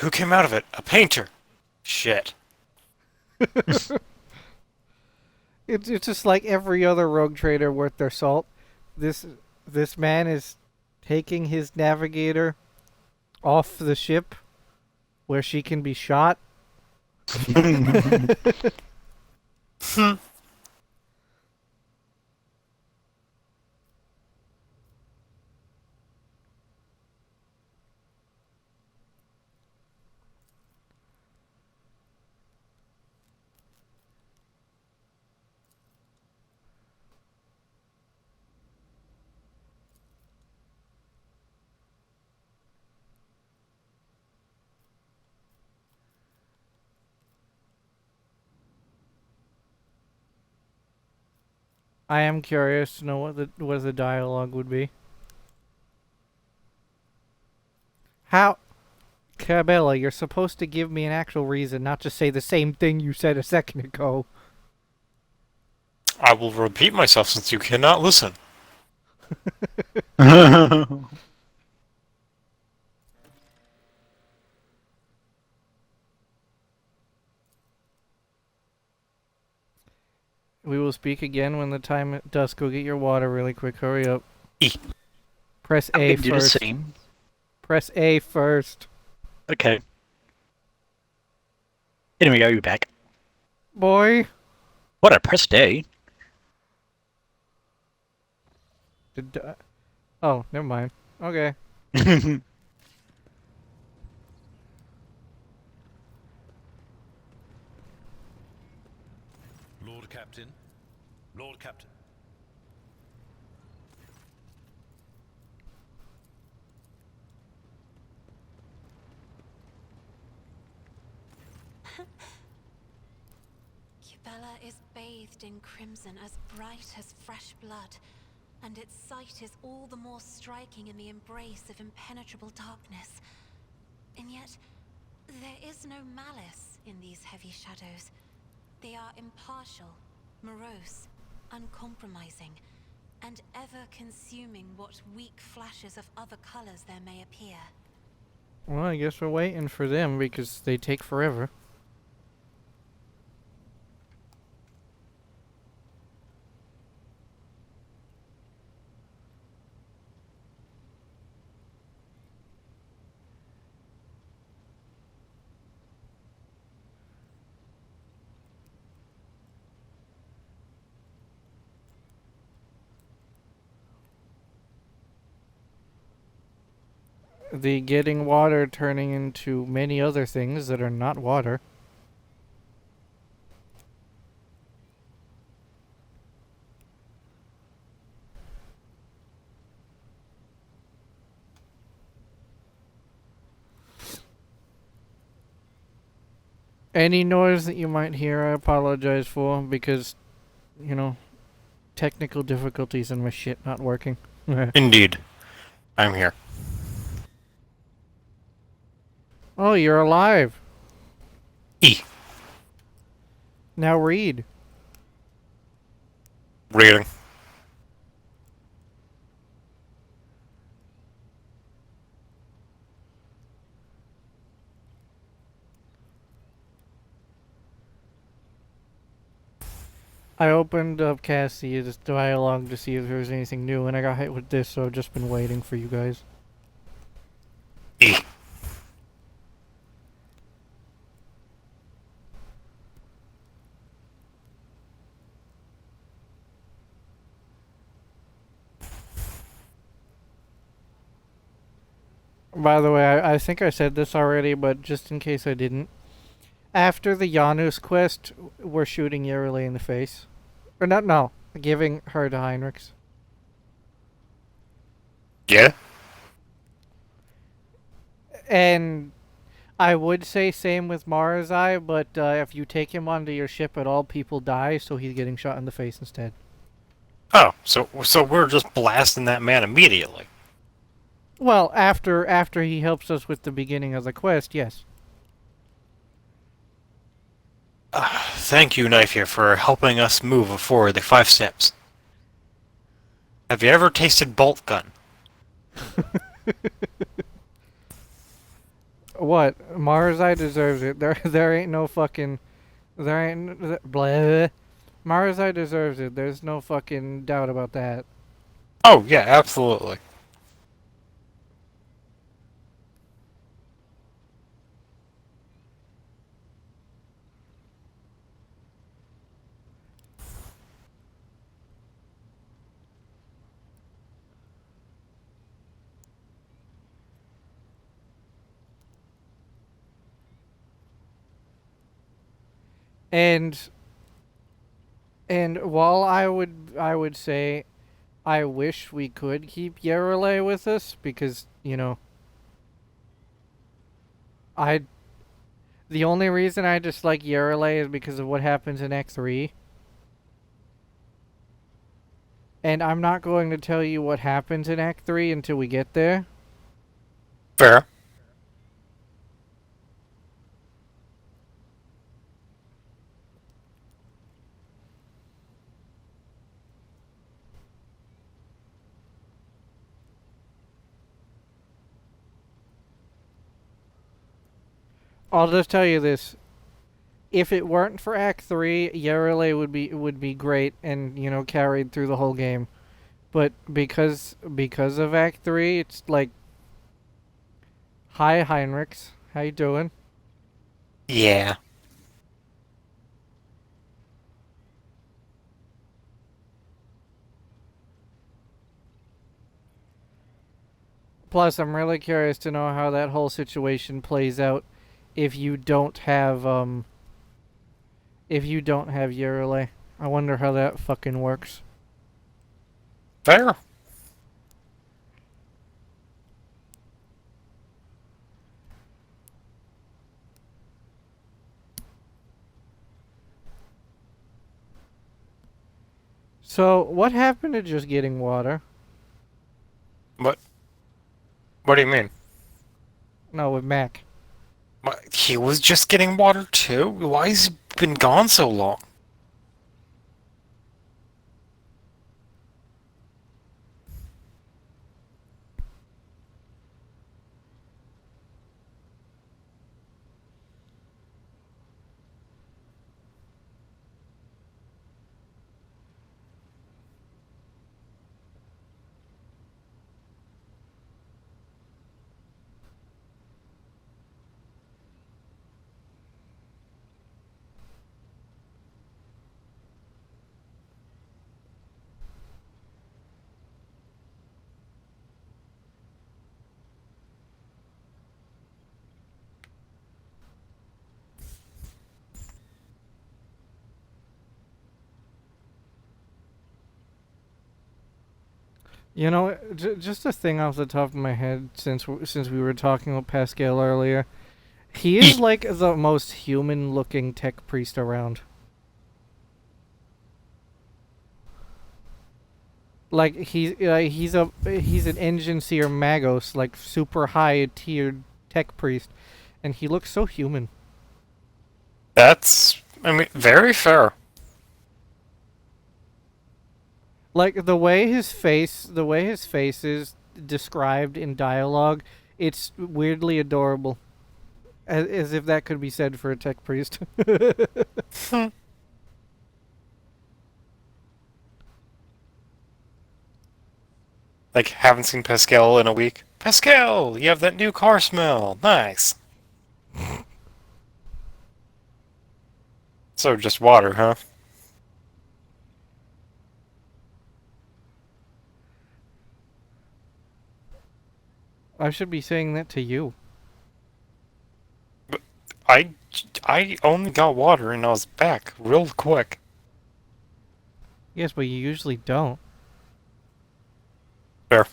Who came out of it? A painter. Shit. It's just like every other rogue trader worth their salt. This man is taking his navigator off the ship where she can be shot. I am curious to know what the dialogue would be. How, Cabela, you're supposed to give me an actual reason, not just say the same thing you said a second ago. I will repeat myself since you cannot listen. We will speak again when the time does. Go get your water really quick. Hurry up. E. Press I'm A gonna do the first. same. Press A first. Okay. Anyway, are you back? Boy. What, I pressed A? Oh, never mind. Okay. Lord Captain. Lord Captain. Cubella is bathed in crimson as bright as fresh blood, and its sight is all the more striking in the embrace of impenetrable darkness. And yet, there is no malice in these heavy shadows. They are impartial, morose, uncompromising, and ever consuming what weak flashes of other colors there may appear. Well, I guess we're waiting for them because they take forever. The getting water turning into many other things that are not water. Any noise that you might hear, I apologize for because, you know, technical difficulties and my shit not working. Indeed. I'm here. Oh, you're alive. E. Now read. Reading. I opened up Cassie's dialogue to see if there was anything new, and I got hit with this, so I've just been waiting for you guys. E. By the way, I think I said this already, but just in case I didn't. After the Janus quest, we're shooting Yerele in the face. Or not, no. Giving her to Heinrichs. Yeah? And I would say same with Marazai, but if you take him onto your ship at all, people die, so he's getting shot in the face instead. Oh, so we're just blasting that man immediately. Well, after he helps us with the beginning of the quest, yes. Thank you, Knife here, for helping us move forward the 5 steps. Have you ever tasted bolt gun? What? Marazai deserves it. There ain't no fucking... There ain't... Blah. Marazai deserves it. There's no fucking doubt about that. Oh, yeah, absolutely. And... And while I would say I wish we could keep Yerele with us because, you know, I the only reason I dislike Yerele is because of what happens in Act 3. And I'm not going to tell you what happens in Act 3 until we get there. Fair. I'll just tell you this. If it weren't for Act 3, Yarele would be great and, carried through the whole game. But because of Act 3, it's like, hi Heinrichs, how you doing? Yeah. Plus, I'm really curious to know how that whole situation plays out if you don't have Yarele. I wonder how that fucking works. Fair. So, what happened to just getting water? What? What do you mean? No, with Mac. What, he was just getting water too? Why has he been gone so long? Just a thing off the top of my head, since we were talking about Pascal earlier, he is like the most human-looking tech priest around. Like he's an engine seer magos, like super high tiered tech priest, and he looks so human. That's, I mean, very fair. Like the way his face is described in dialogue, it's weirdly adorable. As if that could be said for a tech priest. Like, haven't seen Pascal in a week. Pascal, you have that new car smell. Nice. So, just water, huh? I should be saying that to you. I, I only got water and I was back real quick. Yes, but you usually don't. Fair.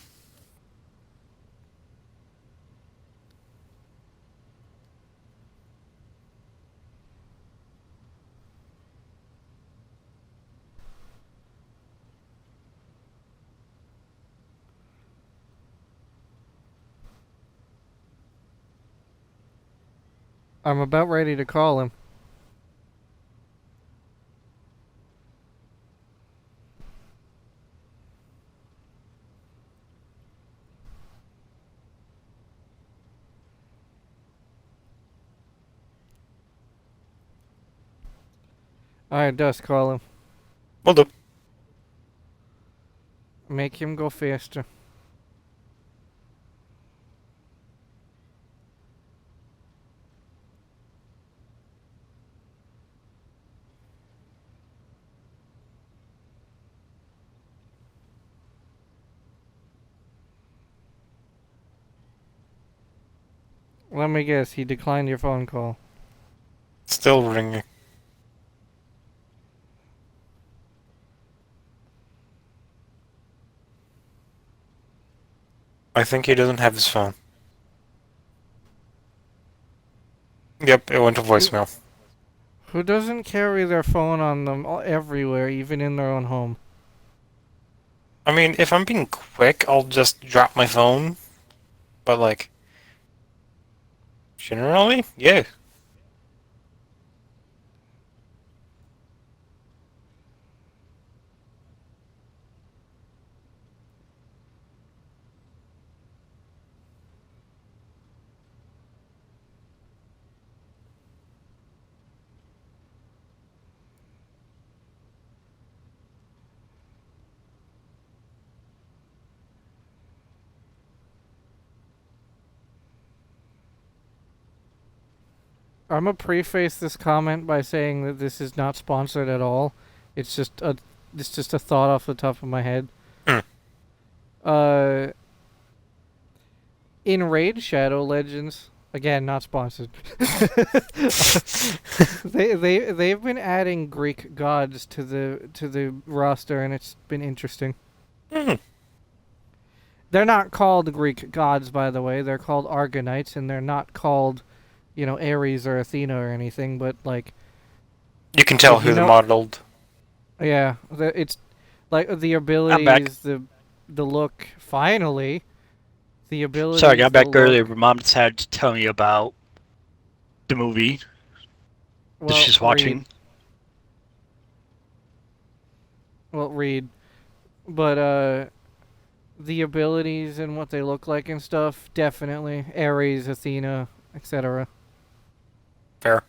I'm about ready to call him. Alright, Dust, call him. Will do. Make him go faster. Let me guess, he declined your phone call. Still ringing. I think he doesn't have his phone. Yep, it went to voicemail. Who doesn't carry their phone on them everywhere, even in their own home? I mean, if I'm being quick, I'll just drop my phone. But like, generally, yeah. I'm gonna preface this comment by saying that this is not sponsored at all. It's just a thought off the top of my head. Hmm. Uh, in Raid Shadow Legends, again not sponsored. They've been adding Greek gods to the roster, and it's been interesting. Hmm. They're not called Greek gods, by the way. They're called Argonauts, and they're not called, Ares or Athena or anything. But You can tell like who the modeled. yeah, it's like the I'm back. abilities, the look. Finally, the Sorry, I abilities, got the back earlier. look. But Mom decided to tell me about the movie that Well, she's watching. read, but the abilities and what they look like and stuff. Definitely Ares, Athena, etc. Fair.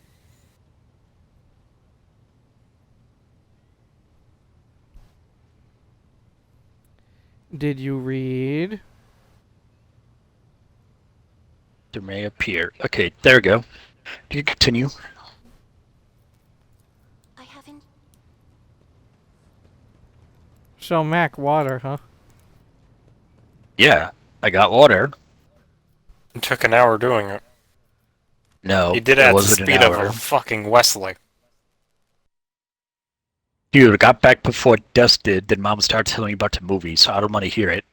Did you read? There may appear. Okay, there we go. You can continue. I haven't. So Mac, water, huh? Yeah, I got water. It took an hour doing it. No, You did it it at the wasn't an speed of a hour. fucking Wesley. Dude, I got back before Dust did, then Mom started telling me about the movie, so I don't want to hear it.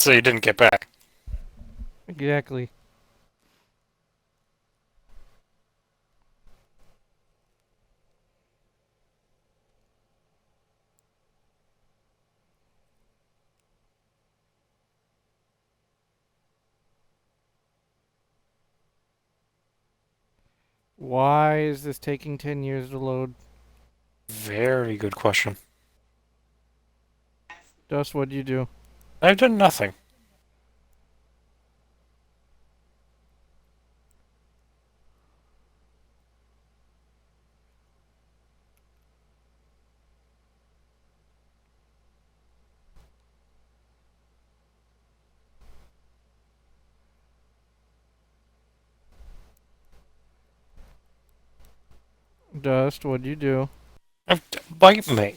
So you didn't get back. Exactly. Why is this taking 10 years to load? Very good question. Dust, what'd you do? I've done nothing. Dust, what'd you do? Bite me.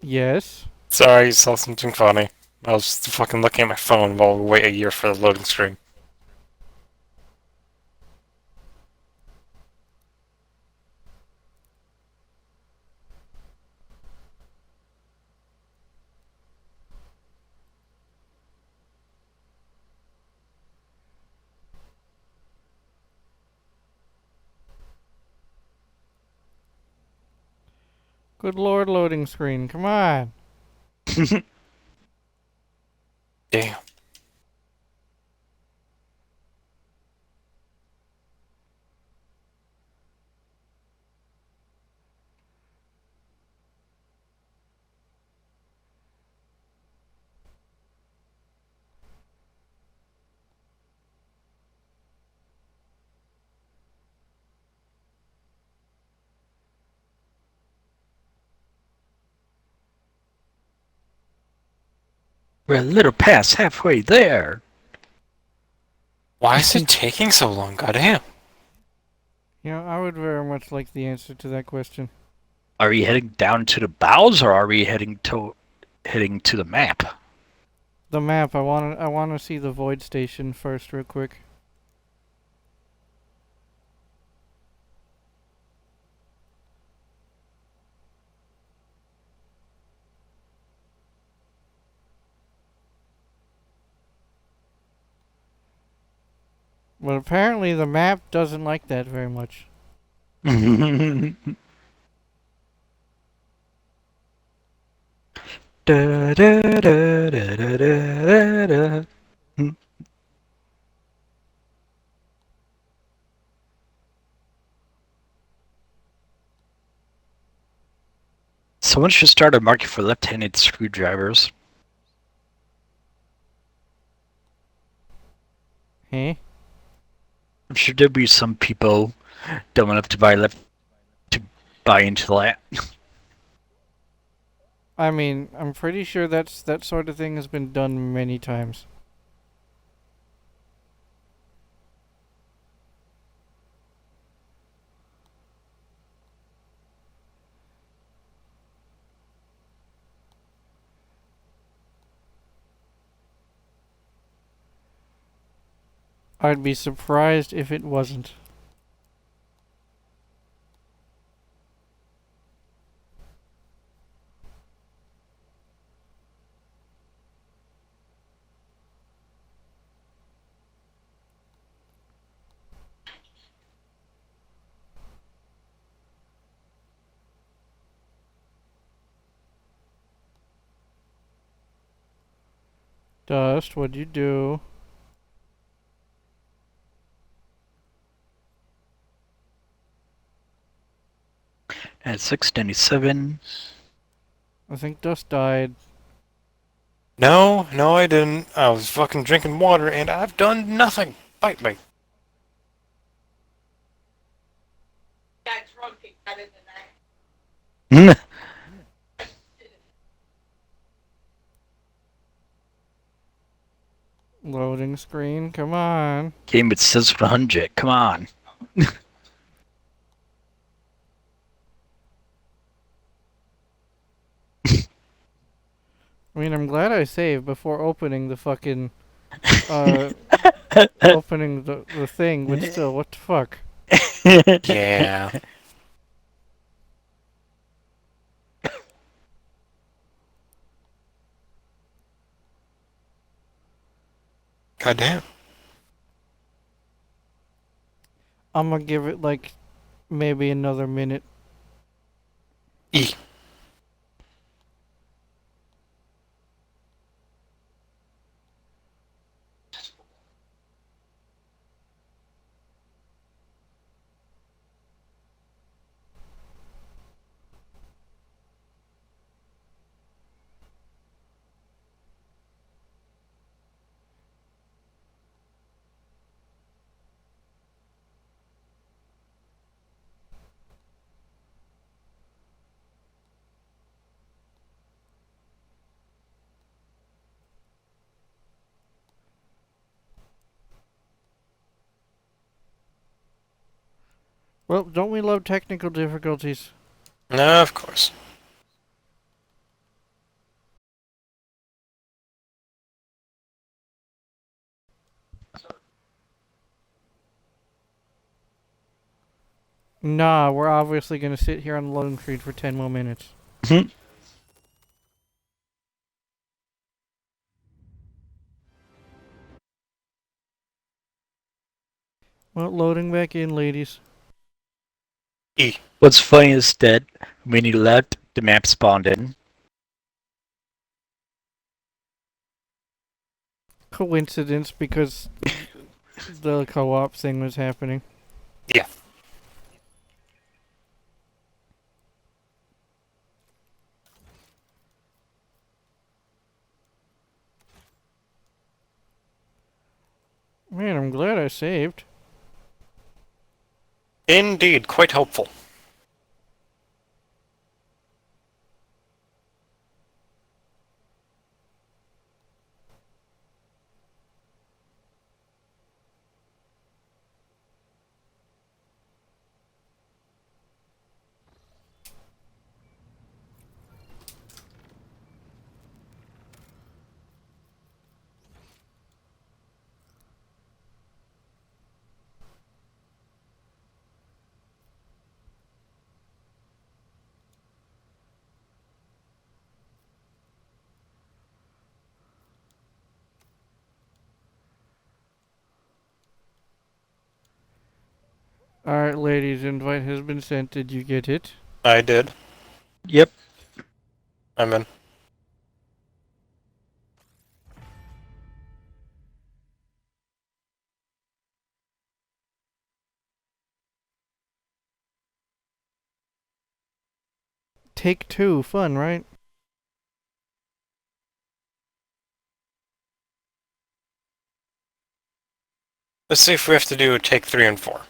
Yes. Sorry, you saw something funny. I was fucking looking at my phone while we wait a year for the loading screen. Good lord, loading screen. Come on. Damn. We're a little past halfway there. Why is it taking so long? Goddamn. I would very much like the answer to that question. Are we heading down to the bowels, or are we heading to the map? The map. I want to see the void station first, real quick. But apparently the map doesn't like that very much. Da, da, da, da, da, da, da. Someone should start a market for left-handed screwdrivers. Hey? I'm sure there'll be some people dumb enough to buy into that. I mean, I'm pretty sure that sort of thing has been done many times. I'd be surprised if it wasn't. Dust, what'd you do? At 697. I think Dust died. No, no, I didn't. I was fucking drinking water and I've done nothing. Bite me. Loading screen, come on. Game it says 100. Come on. I mean, I'm glad I saved before opening the fucking, uh, opening the thing, but still, what the fuck? Yeah. Goddamn. I'm gonna give it, like, maybe another minute. E. Well, don't we love technical difficulties? No, of course. Nah, we're obviously gonna sit here on the loading screen for 10 more minutes. Well, loading back in, ladies. E. What's funny is that when you left, the map spawned in. Coincidence because the co-op thing was happening. Yeah. Man, I'm glad I saved. Indeed, quite helpful. Alright, ladies, invite has been sent. Did you get it? I did. Yep. I'm in. Take two. Fun, right? Let's see if we have to do take 3 and 4.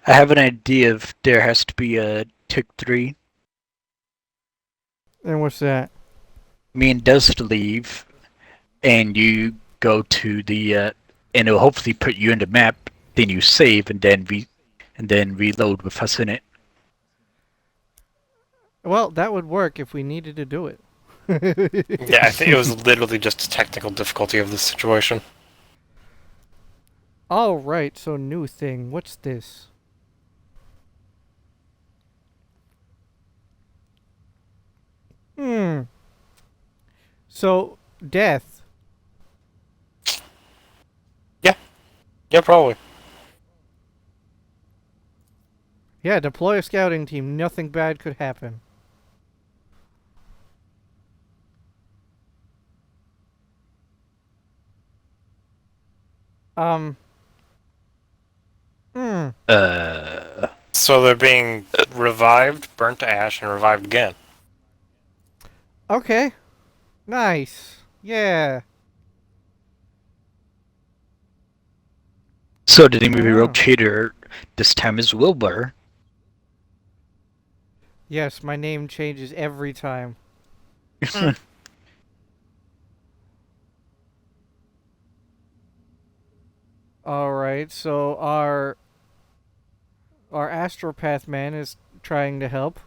I have an idea if there has to be a tick 3. And what's that? Me and Dust leave, and you go to the, and it'll hopefully put you in the map. Then you save, and then reload with us in it. Well, that would work if we needed to do it. Yeah, I think it was literally just a technical difficulty of the situation. Alright, so new thing. What's this? Hmm. So, death. Yeah, probably. Yeah, deploy a scouting team. Nothing bad could happen. Um. Hmm. So they're being revived, burnt to ash, and revived again. Okay. Nice. Yeah. So the name of your Oh. rotator this time is Wilbur. Yes, my name changes every time. Alright, so our astropath man is trying to help.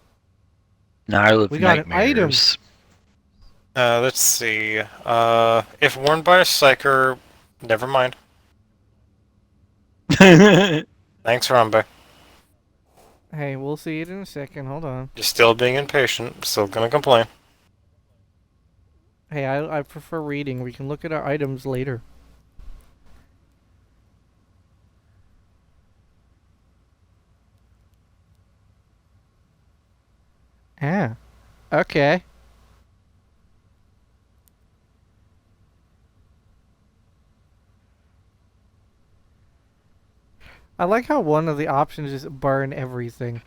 Gnarl of We got an item. Nightmares. Let's see. If worn by a psyker, never mind. Thanks, Rambe. Hey, we'll see it in a second. Hold on. You're still being impatient. Still gonna complain. Hey, I prefer reading. We can look at our items later. Ah. Okay. I like how one of the options is burn everything.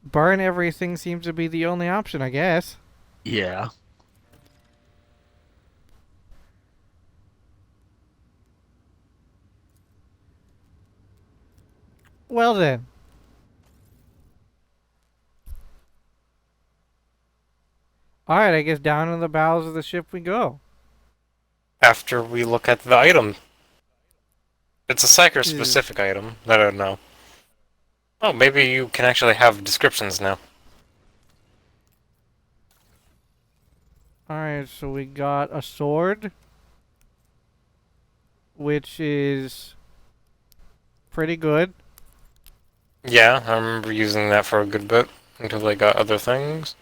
Burn everything seems to be the only option, I guess. Yeah. Well then. Alright, I guess down in the bowels of the ship we go. After we look at the item. It's a psyker Ugh. specific item that I don't know. Oh, maybe you can actually have descriptions now. Alright, so we got a sword. Which is pretty good. Yeah, I remember using that for a good bit until they got other things.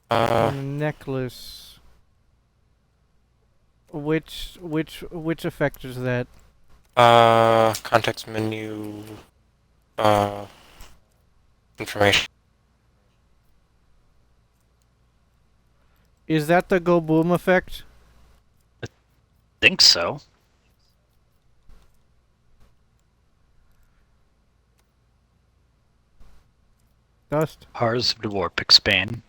And a necklace. Which effect is that? Context menu, uh, information. Is that the go boom effect? Think so. Dust. Powers of the Warp expand.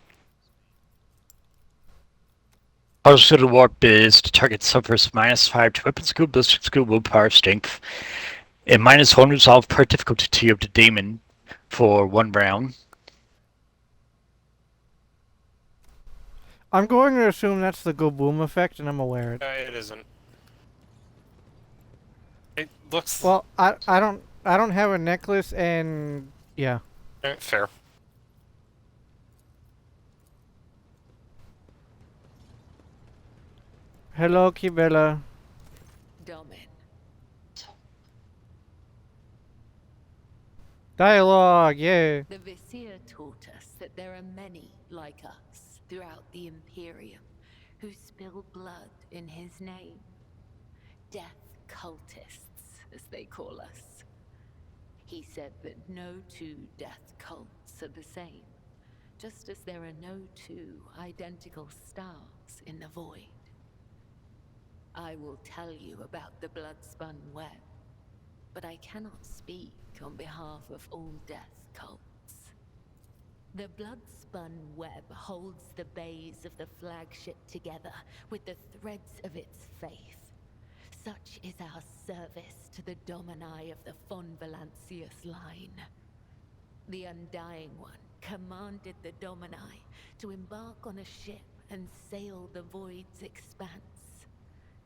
Powers of the Warp is the target suffers -5 to weapon skill, ballistic skill, willpower, strength, and -1 resolve per difficulty of the demon for 1 round. I'm going to assume that's the go boom effect, and I'm aware it. It isn't. It looks Well, I don't have a necklace, and yeah. fair. Hello, Kibella. Domin. Dialogue, yeah. The Vizier taught us that there are many like us throughout the Imperium who spill blood in his name. Death cultists, as they call us. He said that no two death cults are the same, just as there are no two identical stars in the void. I will tell you about the blood-spun web, but I cannot speak on behalf of all death cults. The blood-spun web holds the bays of the flagship together with the threads of its faith. Such is our service to the Domini of the von Valancius line. The Undying One commanded the Domini to embark on a ship and sail the Void's expanse.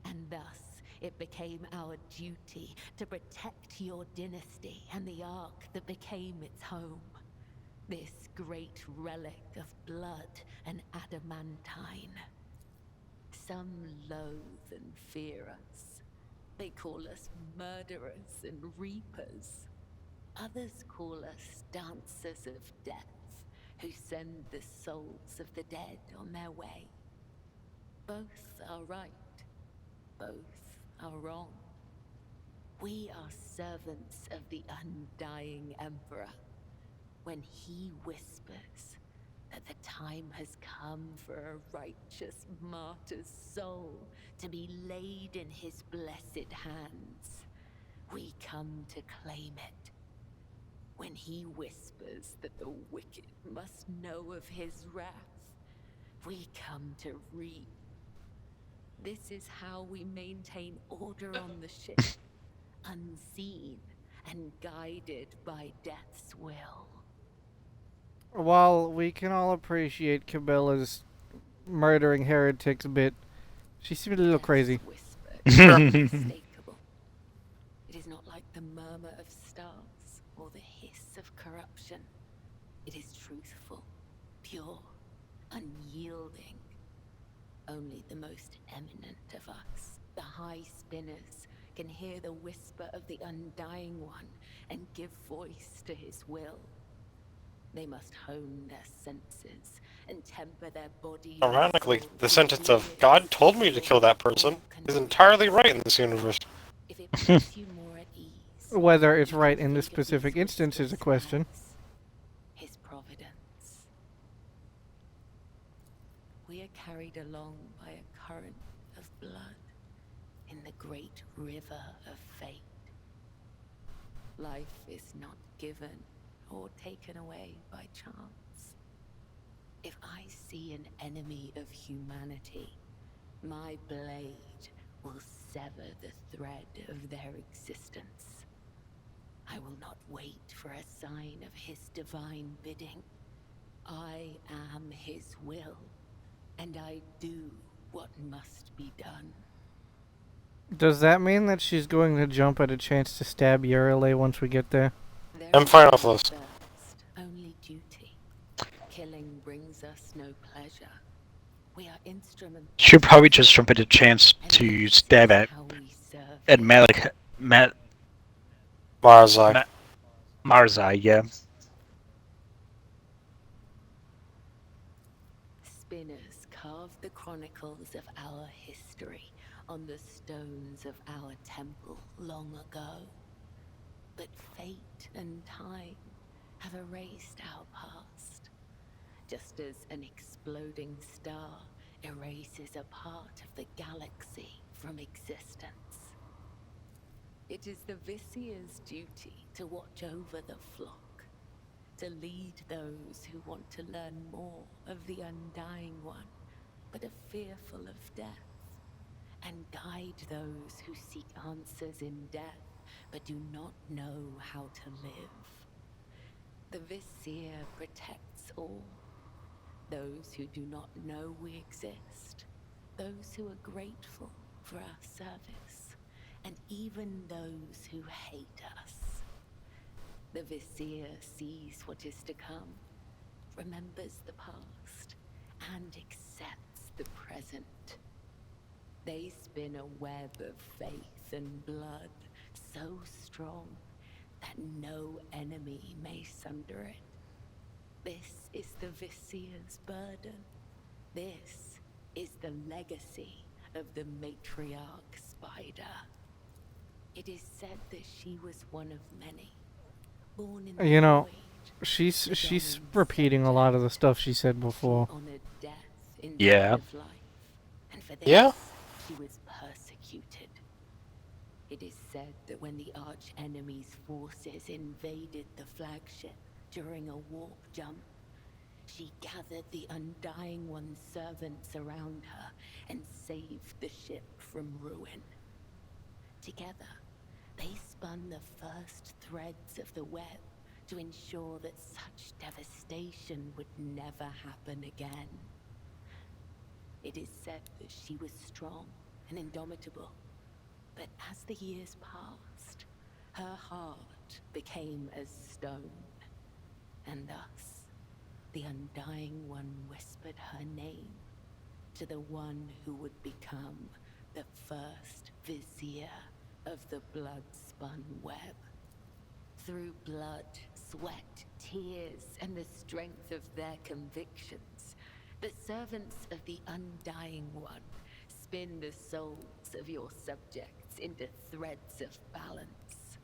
And thus, it became our duty to protect your dynasty and the Ark that became its home. This great relic of blood and adamantine. Some loathe and fear us. They call us murderers and reapers. Others call us dancers of death, who send the souls of the dead on their way. Both are right. Both are wrong. We are servants of the undying Emperor. When he whispers that the time has come for a righteous martyr's soul to be laid in his blessed hands, we come to claim it. When he whispers that the wicked must know of his wrath, we come to reap. This is how we maintain order on the ship, unseen and guided by death's will. While we can all appreciate Camilla's murdering heretics bit, she seemed a little crazy. Death's whisper is unmistakable. It is not like the murmur of stars or the hiss of corruption. It is truthful, pure, unyielding. Only the most eminent of us, the High Spinners, can hear the whisper of the Undying One and give voice to his will. They must hone their senses and temper their bodies. Ironically, the sentence of "God told me to kill that person" is entirely right in this universe. If it puts you more at ease, Whether it's you right can in this think of specific these instance is a whispers question. as his providence. We are carried along by a current of blood in the great river of fate. Life is not given or taken away by chance. If I see an enemy of humanity, my blade will sever the thread of their existence. I will not wait for a sign of his divine bidding. I am his will, and I do what must be done. Does that mean that she's going to jump at a chance to stab Yarele once we get there? There I'm is fine no with this. thirst, only duty. Killing brings us no pleasure. We are instruments. She'll probably just jump at a chance and to this stab is at how we serve at him. Marzai. Marzai, yeah. Spinners carved the chronicles of our history on the stones of our temple long ago. But fate and time have erased our past, just as an exploding star erases a part of the galaxy from existence. It is the Vizier's duty to watch over the flock, to lead those who want to learn more of the Undying One, but are fearful of death, and guide those who seek answers in death, but do not know how to live. The Vizier protects all, those who do not know we exist, those who are grateful for our service, and even those who hate us. The Vizier sees what is to come, remembers the past, and accepts the present. They spin a web of faith and blood so strong that no enemy may sunder it. This is the Visier's burden. This is the legacy of the matriarch spider. It is said that she was one of many, born in the You know, void. she's repeating a lot of the stuff she said before. She honored death instead Yeah. of life, and for this, Yeah. she was persecuted. It is said that when the arch-enemy's forces invaded the flagship during a warp jump, she gathered the Undying One's servants around her and saved the ship from ruin. Together, they spun the first threads of the web to ensure that such devastation would never happen again. It is said that she was strong and indomitable, but as the years passed, her heart became as stone, and thus the Undying One whispered her name to the one who would become the first Vizier of the blood-spun web. Through blood, sweat, tears, and the strength of their convictions, the servants of the Undying One spin the souls of your subjects into threads of balance.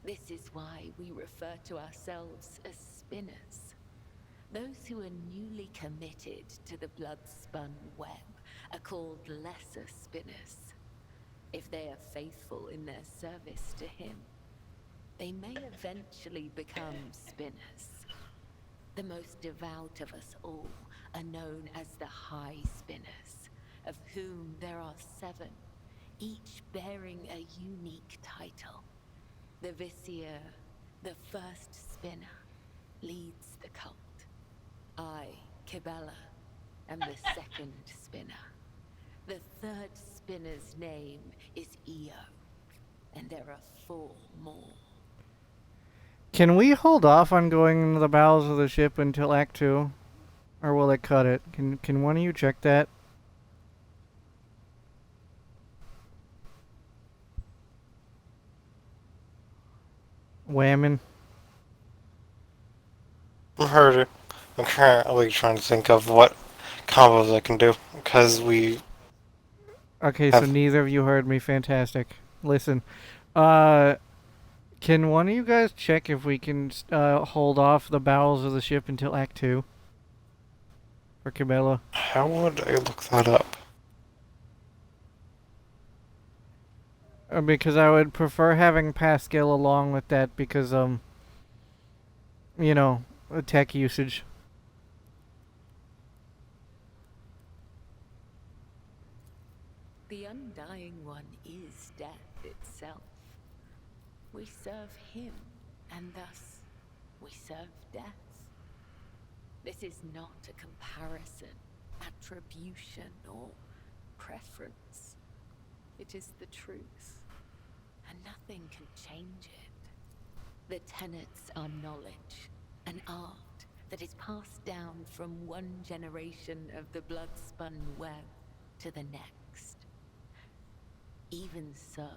This is why we refer to ourselves as spinners. Those who are newly committed to the blood-spun web are called lesser spinners. If they are faithful in their service to him, they may eventually become spinners. The most devout of us all are known as the High Spinners, of whom there are 7, each bearing a unique title. The Vizier, the first spinner, leads the cult. I, Kibella, am the second spinner. The third spinner's name is Io, and there are 4 more. Can we hold off on going into the bowels of the ship until Act 2? Or will it cut it? Can one of you check that? Whammon. I heard it. I'm currently trying to think of what combos I can do because we Okay, so have. neither of you heard me. Fantastic. Listen, can one of you guys check if we can hold off the bowels of the ship until Act 2? For Cabela? How would I look that up? Because I would prefer having Pascal along with that because, you know, tech usage. The Undying One is death itself. We serve him, and thus we serve death. This is not a comparison, attribution, or preference. It is the truth, and nothing can change it. The tenets are knowledge, an art that is passed down from one generation of the blood-spun web to the next. Even so,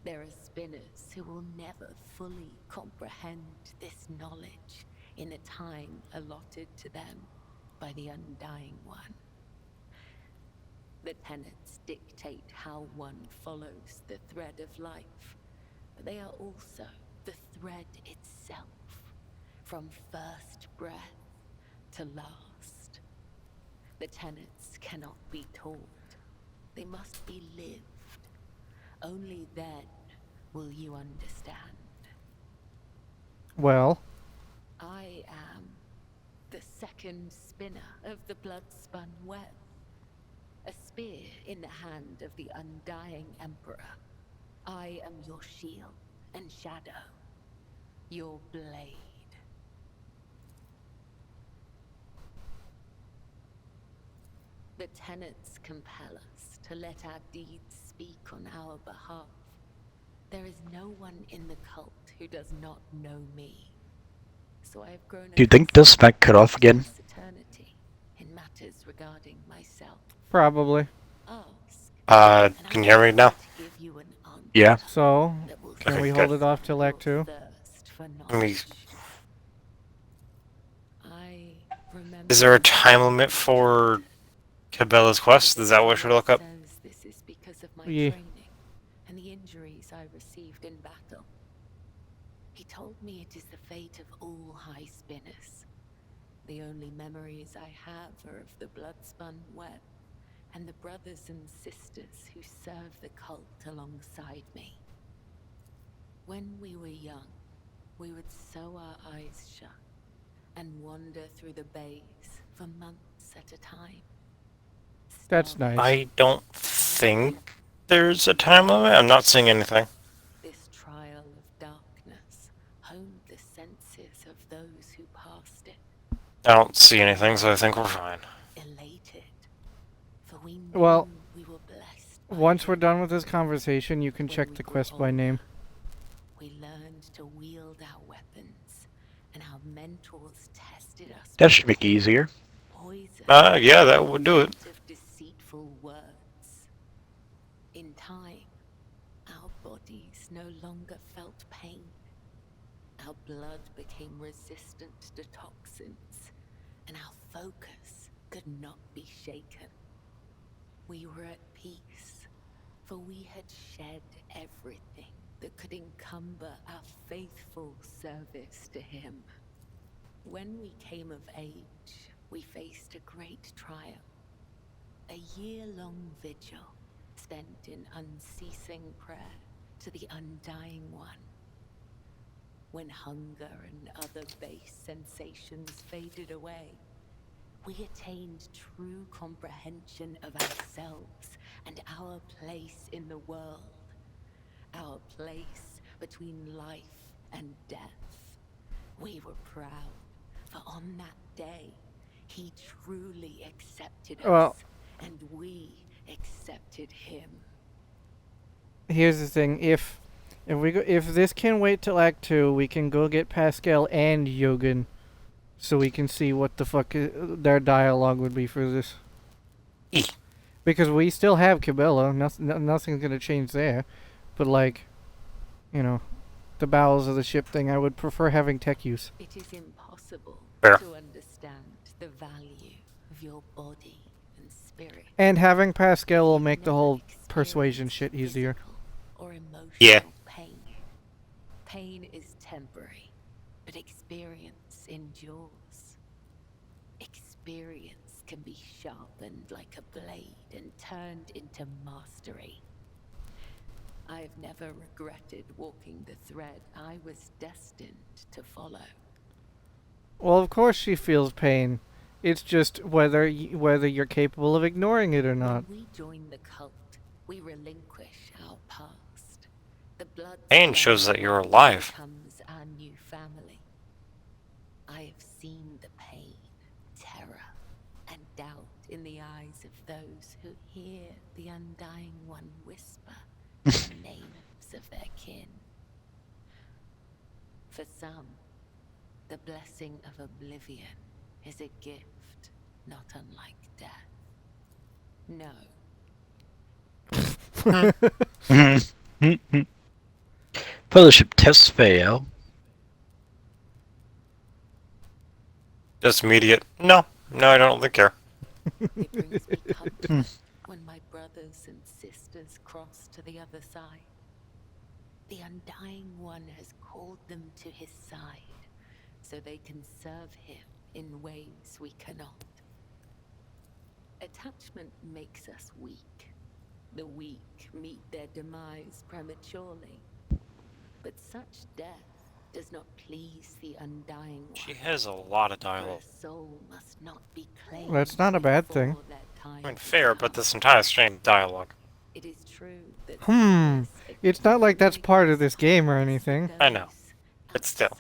there are spinners who will never fully comprehend this knowledge in the time allotted to them by the Undying One. The tenets dictate how one follows the thread of life, but they are also the thread itself, from first breath to last. The tenets cannot be taught, they must be lived. Only then will you understand. Well, I am the second spinner of the blood-spun web. A spear in the hand of the Undying Emperor. I am your shield and shadow, your blade. The tenets compel us to let our deeds speak on our behalf. There is no one in the cult who does not know me. So I have grown Do you think this might cut off again? eternity in matters regarding myself. probably. Ask, and Can I you hear me now? will give you an answer Yeah. So, that will Can Okay, we good. hold it off till Act 2? Thirst for Let me. knowledge. I remember Is there a when time I limit was for Cabela's the quest? Is that what I should Spirit look up? says this is because of my Yeah. training and the injuries I received in battle. He told me it is the fate of all high spinners. The only memories I have are of the blood-spun web and the brothers and sisters who serve the cult alongside me. When we were young, we would sew our eyes shut and wander through the bays for months at a time. That's Starving, nice. I don't think there's a time limit. I'm not seeing anything. this trial of darkness honed the senses of those who passed it. I don't see anything, so I think we're fine. Elated, for we knew Well, we were blessed by Once we're him. done with this conversation, you can When check we the grew quest by older, name. We learned to wield our weapons, and our mentors tested us. That should make it easier. Poison. Yeah, that would do it. Of deceitful words. In time, our bodies no longer felt pain. Our blood became resistant to toxins, and our focus could not be shaken. We were at peace, for we had shed everything that could encumber our faithful service to him. When we came of age, we faced a great trial. A year-long vigil spent in unceasing prayer to the Undying One. When hunger and other base sensations faded away, we attained true comprehension of ourselves and our place in the world. Our place between life and death. We were proud, for on that day, he truly accepted Well- us, and we accepted him. Here's the thing: if this can wait till Act 2, we can go get Pascal and Yogan, so we can see what the fuck their dialogue would be for this. E. Because we still have Cabela, nothing's gonna change there. But like, you know, the bowels of the ship thing, I would prefer having tech use. It is impossible Fair. to understand the value of your body and spirit. And having Pascal will make the Never whole persuasion experienced shit easier. physical or emotional Yeah. pain. Pain is temporary, but experience endures. Experience can be sharpened like a blade and turned into mastery. I've never regretted walking the thread I was destined to follow. Well, of course she feels pain. It's just whether you're capable of ignoring it or not. When we join the cult, we relinquish our past. The blood Pain shows that you're alive. becomes our new family. I have seen the pain, terror, and doubt in the eyes of those who hear the Undying One whisper the names of their kin. For some, the blessing of oblivion is a gift not unlike death. No, Fellowship tests fail. Just immediate. No, I don't care. it brings me comfort when my brothers and sisters cross to the other side. The Undying One has called them to his side, so they can serve him in ways we cannot. Attachment makes us weak. The weak meet their demise prematurely. But such death does not please the Undying One. She has a lot of For a dialogue. soul must not be claimed That's not a bad before thing. their time I mean, has fair, but come. this entire string of dialogue. It is true that It's not like that's part of this game or anything. I know, but still.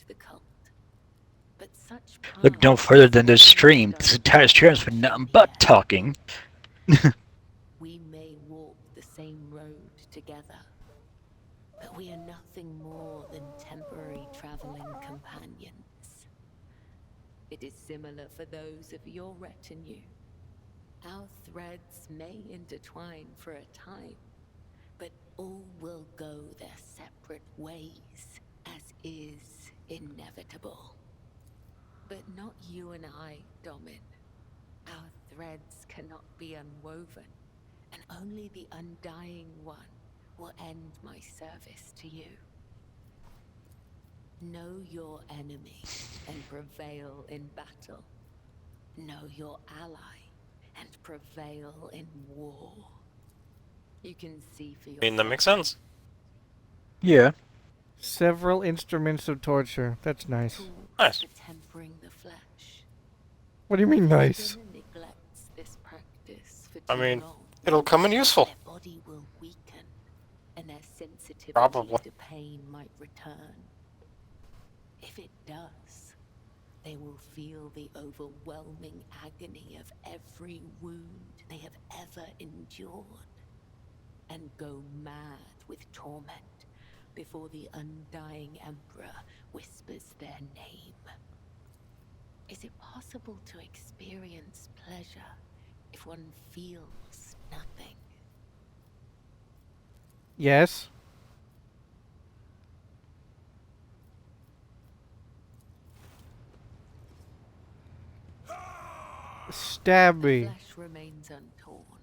The cult. But such Look no paths further than this lead stream. us This entire stream's been nothing but talking. We may walk the same road together, but we are nothing more than temporary traveling companions. It is similar for those of your retinue. Our threads may intertwine for a time, but All will go their separate ways, as is inevitable. But not you and I, Domin. Our threads cannot be unwoven, and only the Undying One will end my service to you. Know your enemy and prevail in battle. Know your ally and prevail in war. You can see for I yourself. mean, that makes sense. Yeah. Several instruments of torture. That's nice. Tools Nice. for tempering the flesh. What do you mean nice? Sinner neglects this practice for I too mean, long. it'll come in useful. Their body will weaken, and their sensitivity Probably. to pain might return. If it does, they will feel the overwhelming agony of every wound they have ever endured, and go mad with torment before the Undying Emperor whispers their name. Is it possible to experience pleasure if one feels nothing? Yes. Stab The me. flesh remains untorn.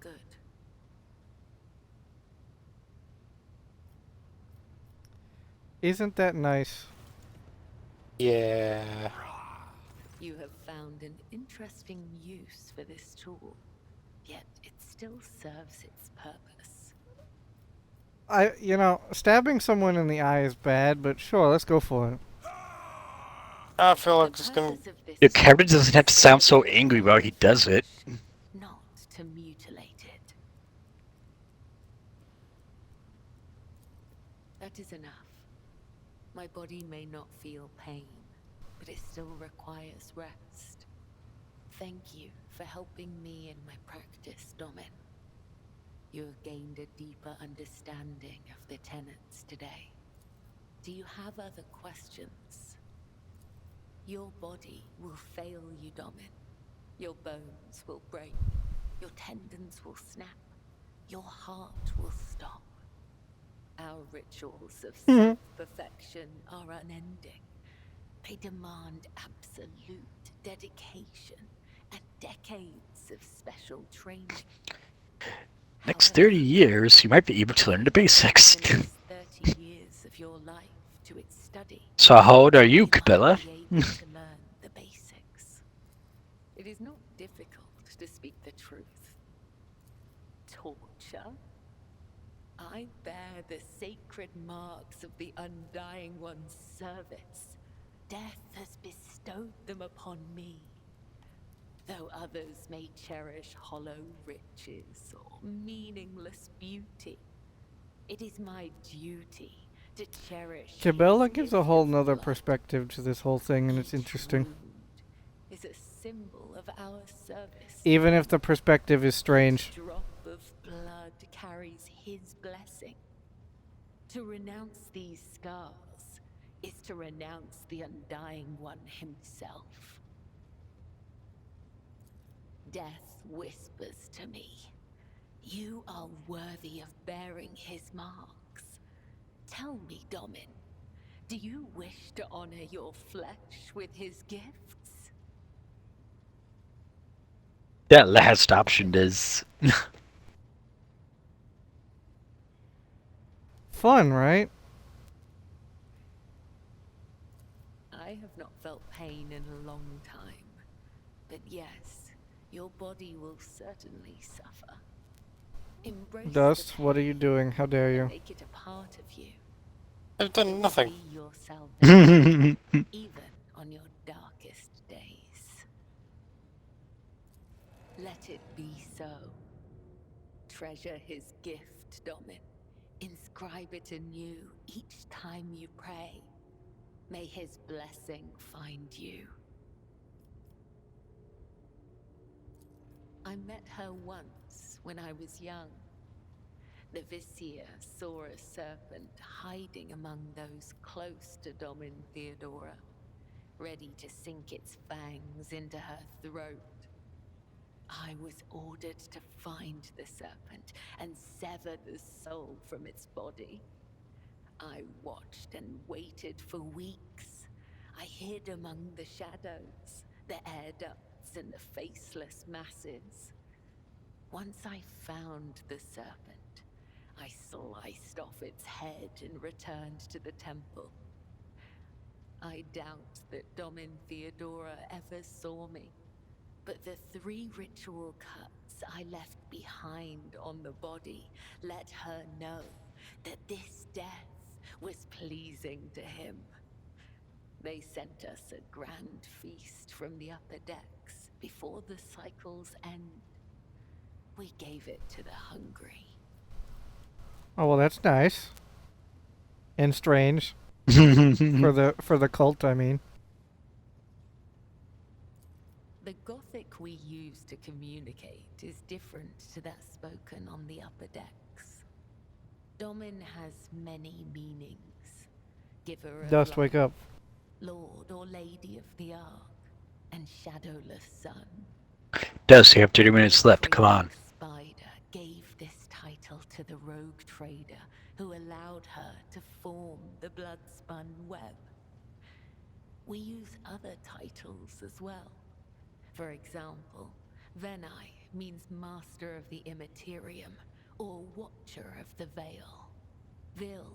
Good. Isn't that nice? Yeah. You have found an interesting use for this tool, yet it still serves its purpose. Stabbing someone in the eye is bad, but sure, let's go for it. I feel The like it's gonna. purpose of this Your tool character doesn't have to is sound so to angry while he does it. flesh, not to mutilate it. That is enough. My body may not feel pain, but it still requires rest. Thank you for helping me in my practice, Domin. You have gained a deeper understanding of the tenets today. Do you have other questions? Your body will fail you, Domin. Your bones will break. Your tendons will snap. Your heart will stop. Our rituals of self-perfection are unending. They demand absolute dedication and decades of special training. Next However, 30 years, you might be able to learn the basics. the next 30 years of your life to its study, So how old are you, you Cabela? might be able to learn the basics. It is not difficult to speak the truth. Torture? I bear the sacred marks of the Undying One's service. Death has bestowed them upon me. Though others may cherish hollow riches or meaningless beauty, it is my duty to cherish. Cabela his gives a gift whole of nother blood. perspective to this whole thing, and it's Each interesting. wound is a symbol of our service. Even if the perspective is strange. Each drop of blood carries his blessing. To renounce these scars is to renounce the Undying One himself. Death whispers to me, you are worthy of bearing his marks. Tell me, Domin, do you wish to honor your flesh with his gifts? That last option is. Fun, right? I have not felt pain in a long time. But yes, your body will certainly suffer. Embrace Dust, the what are you pain doing? How dare and you? make it a part of you. I've It done will nothing. be your salvation, even on your darkest days. Let it be so. Treasure his gift, Domin. Inscribe it anew each time you pray. May his blessing find you. I met her once when I was young. The Vizier saw a serpent hiding among those close to Domin Theodora, ready to sink its fangs into her throat. I was ordered to find the serpent and sever the soul from its body. I watched and waited for weeks. I hid among the shadows, the air ducts and the faceless masses. Once I found the serpent, I sliced off its head and returned to the temple. I doubt that Domin Theodora ever saw me, but the 3 ritual cuts I left behind on the body let her know that this death was pleasing to him. They sent us a grand feast from the upper decks before the cycle's end. We gave it to the hungry. Oh well, that's nice and strange for the cult. I mean, The Gothic we use to communicate is different to that spoken on the upper decks. Domin has many meanings. Giver of Dust, life, wake up. Lord or Lady of the Ark, and Shadowless Sun. Does you have 30 minutes left? Come on. Spider gave this title to the rogue trader who allowed her to form the blood-spun web. We use other titles as well. For example, Venai means Master of the Immaterium, or Watcher of the Veil. Vil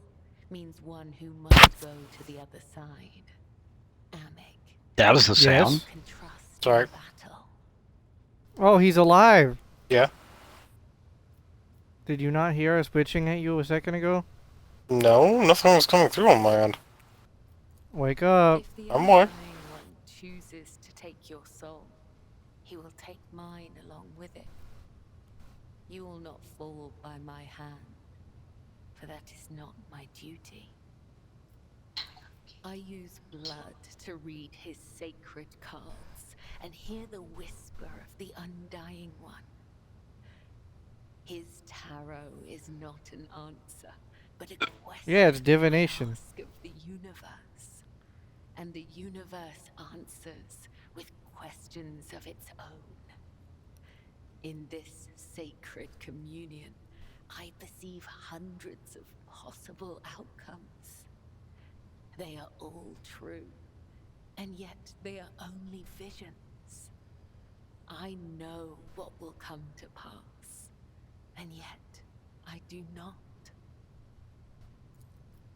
means one who must go to the other side. Amic. That was the sound. Yes. Can trust Sorry. in battle. Oh, he's alive. Yeah? Did you not hear us bitching at you a second ago? No, nothing was coming through on my end. Wake up. If the I'm aware. Undying One chooses to take your soul, he will take mine along with it. You will not fall by my hand, for that is not my duty. I use blood to read his sacred cards and hear the whisper of the Undying One. His tarot is not an answer, but a question. Yeah, it's divination. Ask of the universe. And the universe answers with questions of its own. In this sacred communion, I perceive hundreds of possible outcomes. They are all true, and yet they are only visions. I know what will come to pass, and yet I do not.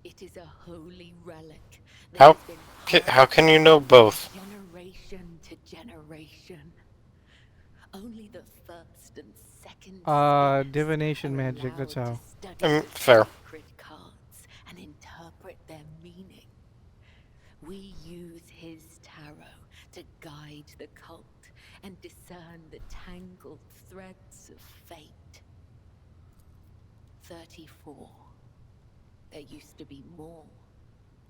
It is a holy relic that How has been how can you know both? generation to generation. Only the first and second Divination are magic, allowed that's to how. study the Fair. sacred cards and interpret their meaning. We use his tarot to guide the cult and discern the tangled threads of fate. 34. There used to be more,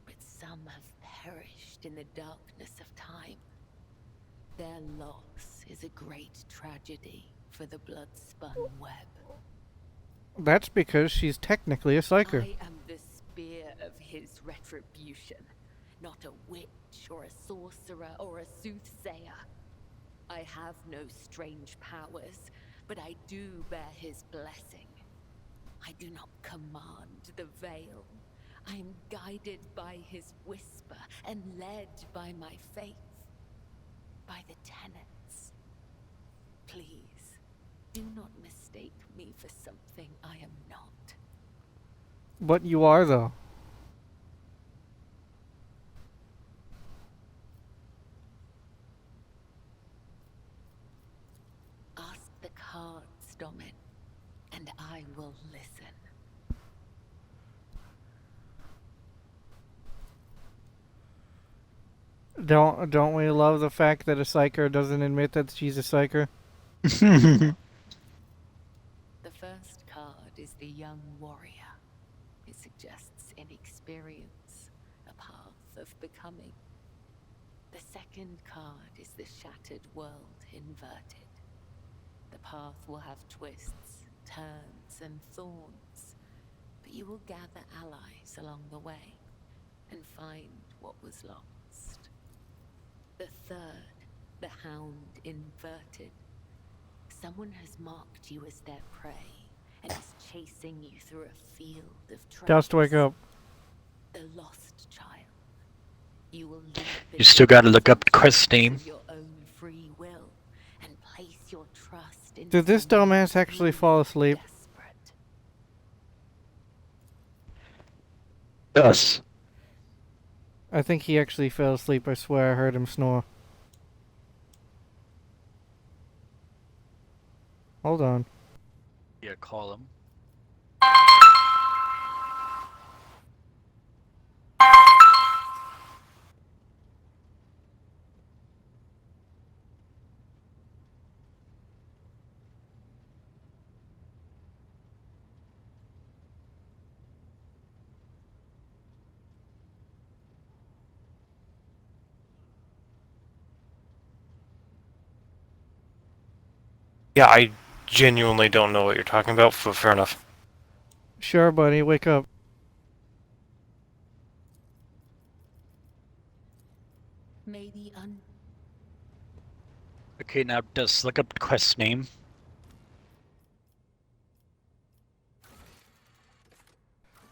but some have perished in the darkness of time. Their loss is a great tragedy for the blood-spun web. That's because she's technically a psyker. I am the spear of his retribution, not a witch or a sorcerer or a soothsayer. I have no strange powers, but I do bear his blessing. I do not command the veil. I am guided by his whisper and led by my faith, by the tenets. Please, do not mistake me for something I am not. But you are, though. Ask the cards, Domin, and I will listen. Don't we love the fact that a psyker doesn't admit that she's a psyker? The first card is the young warrior. It suggests inexperience, a path of becoming. The second card is the shattered world inverted. The path will have twists, turns, and thorns, but you will gather allies along the way and find what was lost. The third, the hound inverted. Someone has marked you as their prey and is chasing you through a field of Just wake traps. up. The lost child. You will leap You still gotta look up the into quest darkness name. of your own free will and place your trust in Did this someone dumbass actually truly fall asleep? desperate. Us. I think he actually fell asleep. I swear I heard him snore. Hold on. Yeah, call him. Yeah, I genuinely don't know what you're talking about, but fair enough. Sure, buddy, wake up. May the Okay, now just look up the quest name.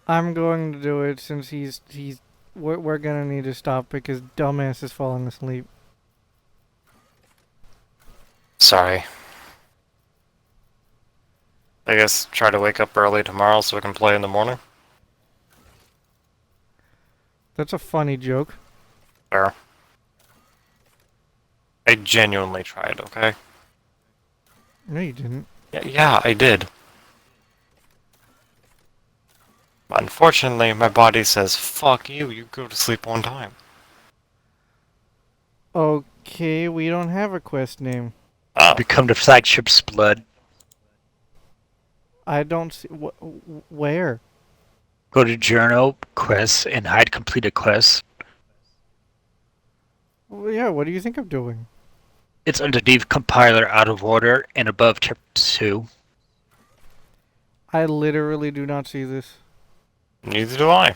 I'm going to do it since we're gonna need to stop because dumbass is falling asleep. Sorry. I guess try to wake up early tomorrow so we can play in the morning. That's a funny joke. Fair. I genuinely tried, okay? No, you didn't. Yeah, I did. Unfortunately, my body says, fuck you, you go to sleep one time. Okay, we don't have a quest name. Oh, Become the flagship's blood. I don't see where. Go to journal, quests, and hide completed quests. Well, yeah, what do you think I'm doing? It's underneath compiler out of order and above chapter 2. I literally do not see this. neither do I.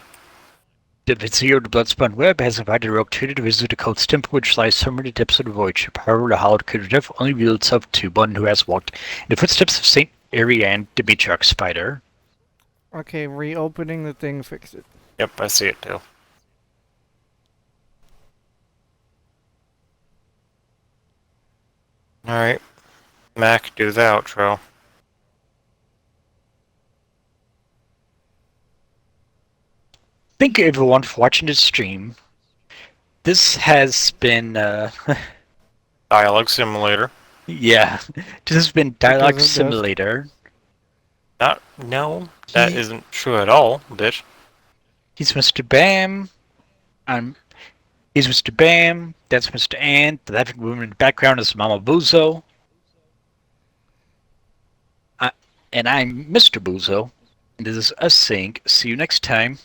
The Vizier of the Bloodspun Web has invited Rogue Trader to visit the Code's temple, which lies somewhere in the depths of the void ship. However, the hallowed code of death only reveals itself to one who has walked in the footsteps of Saint Ariane, the matriarch spider. Okay, reopening the thing, fix it. Yep, I see it too. Alright. Mac, do the outro. Thank you everyone for watching this stream. This has been, Dialogue Simulator. yeah, this has been Dialogue Because of Dust. Simulator. No, that isn't true at all, bitch. He's Mr. Bam. He's Mr. Bam. That's Mr. Ant. The laughing woman in the background is Mama Buzo. And I'm Mr. Buzo. And this is us saying, see you next time.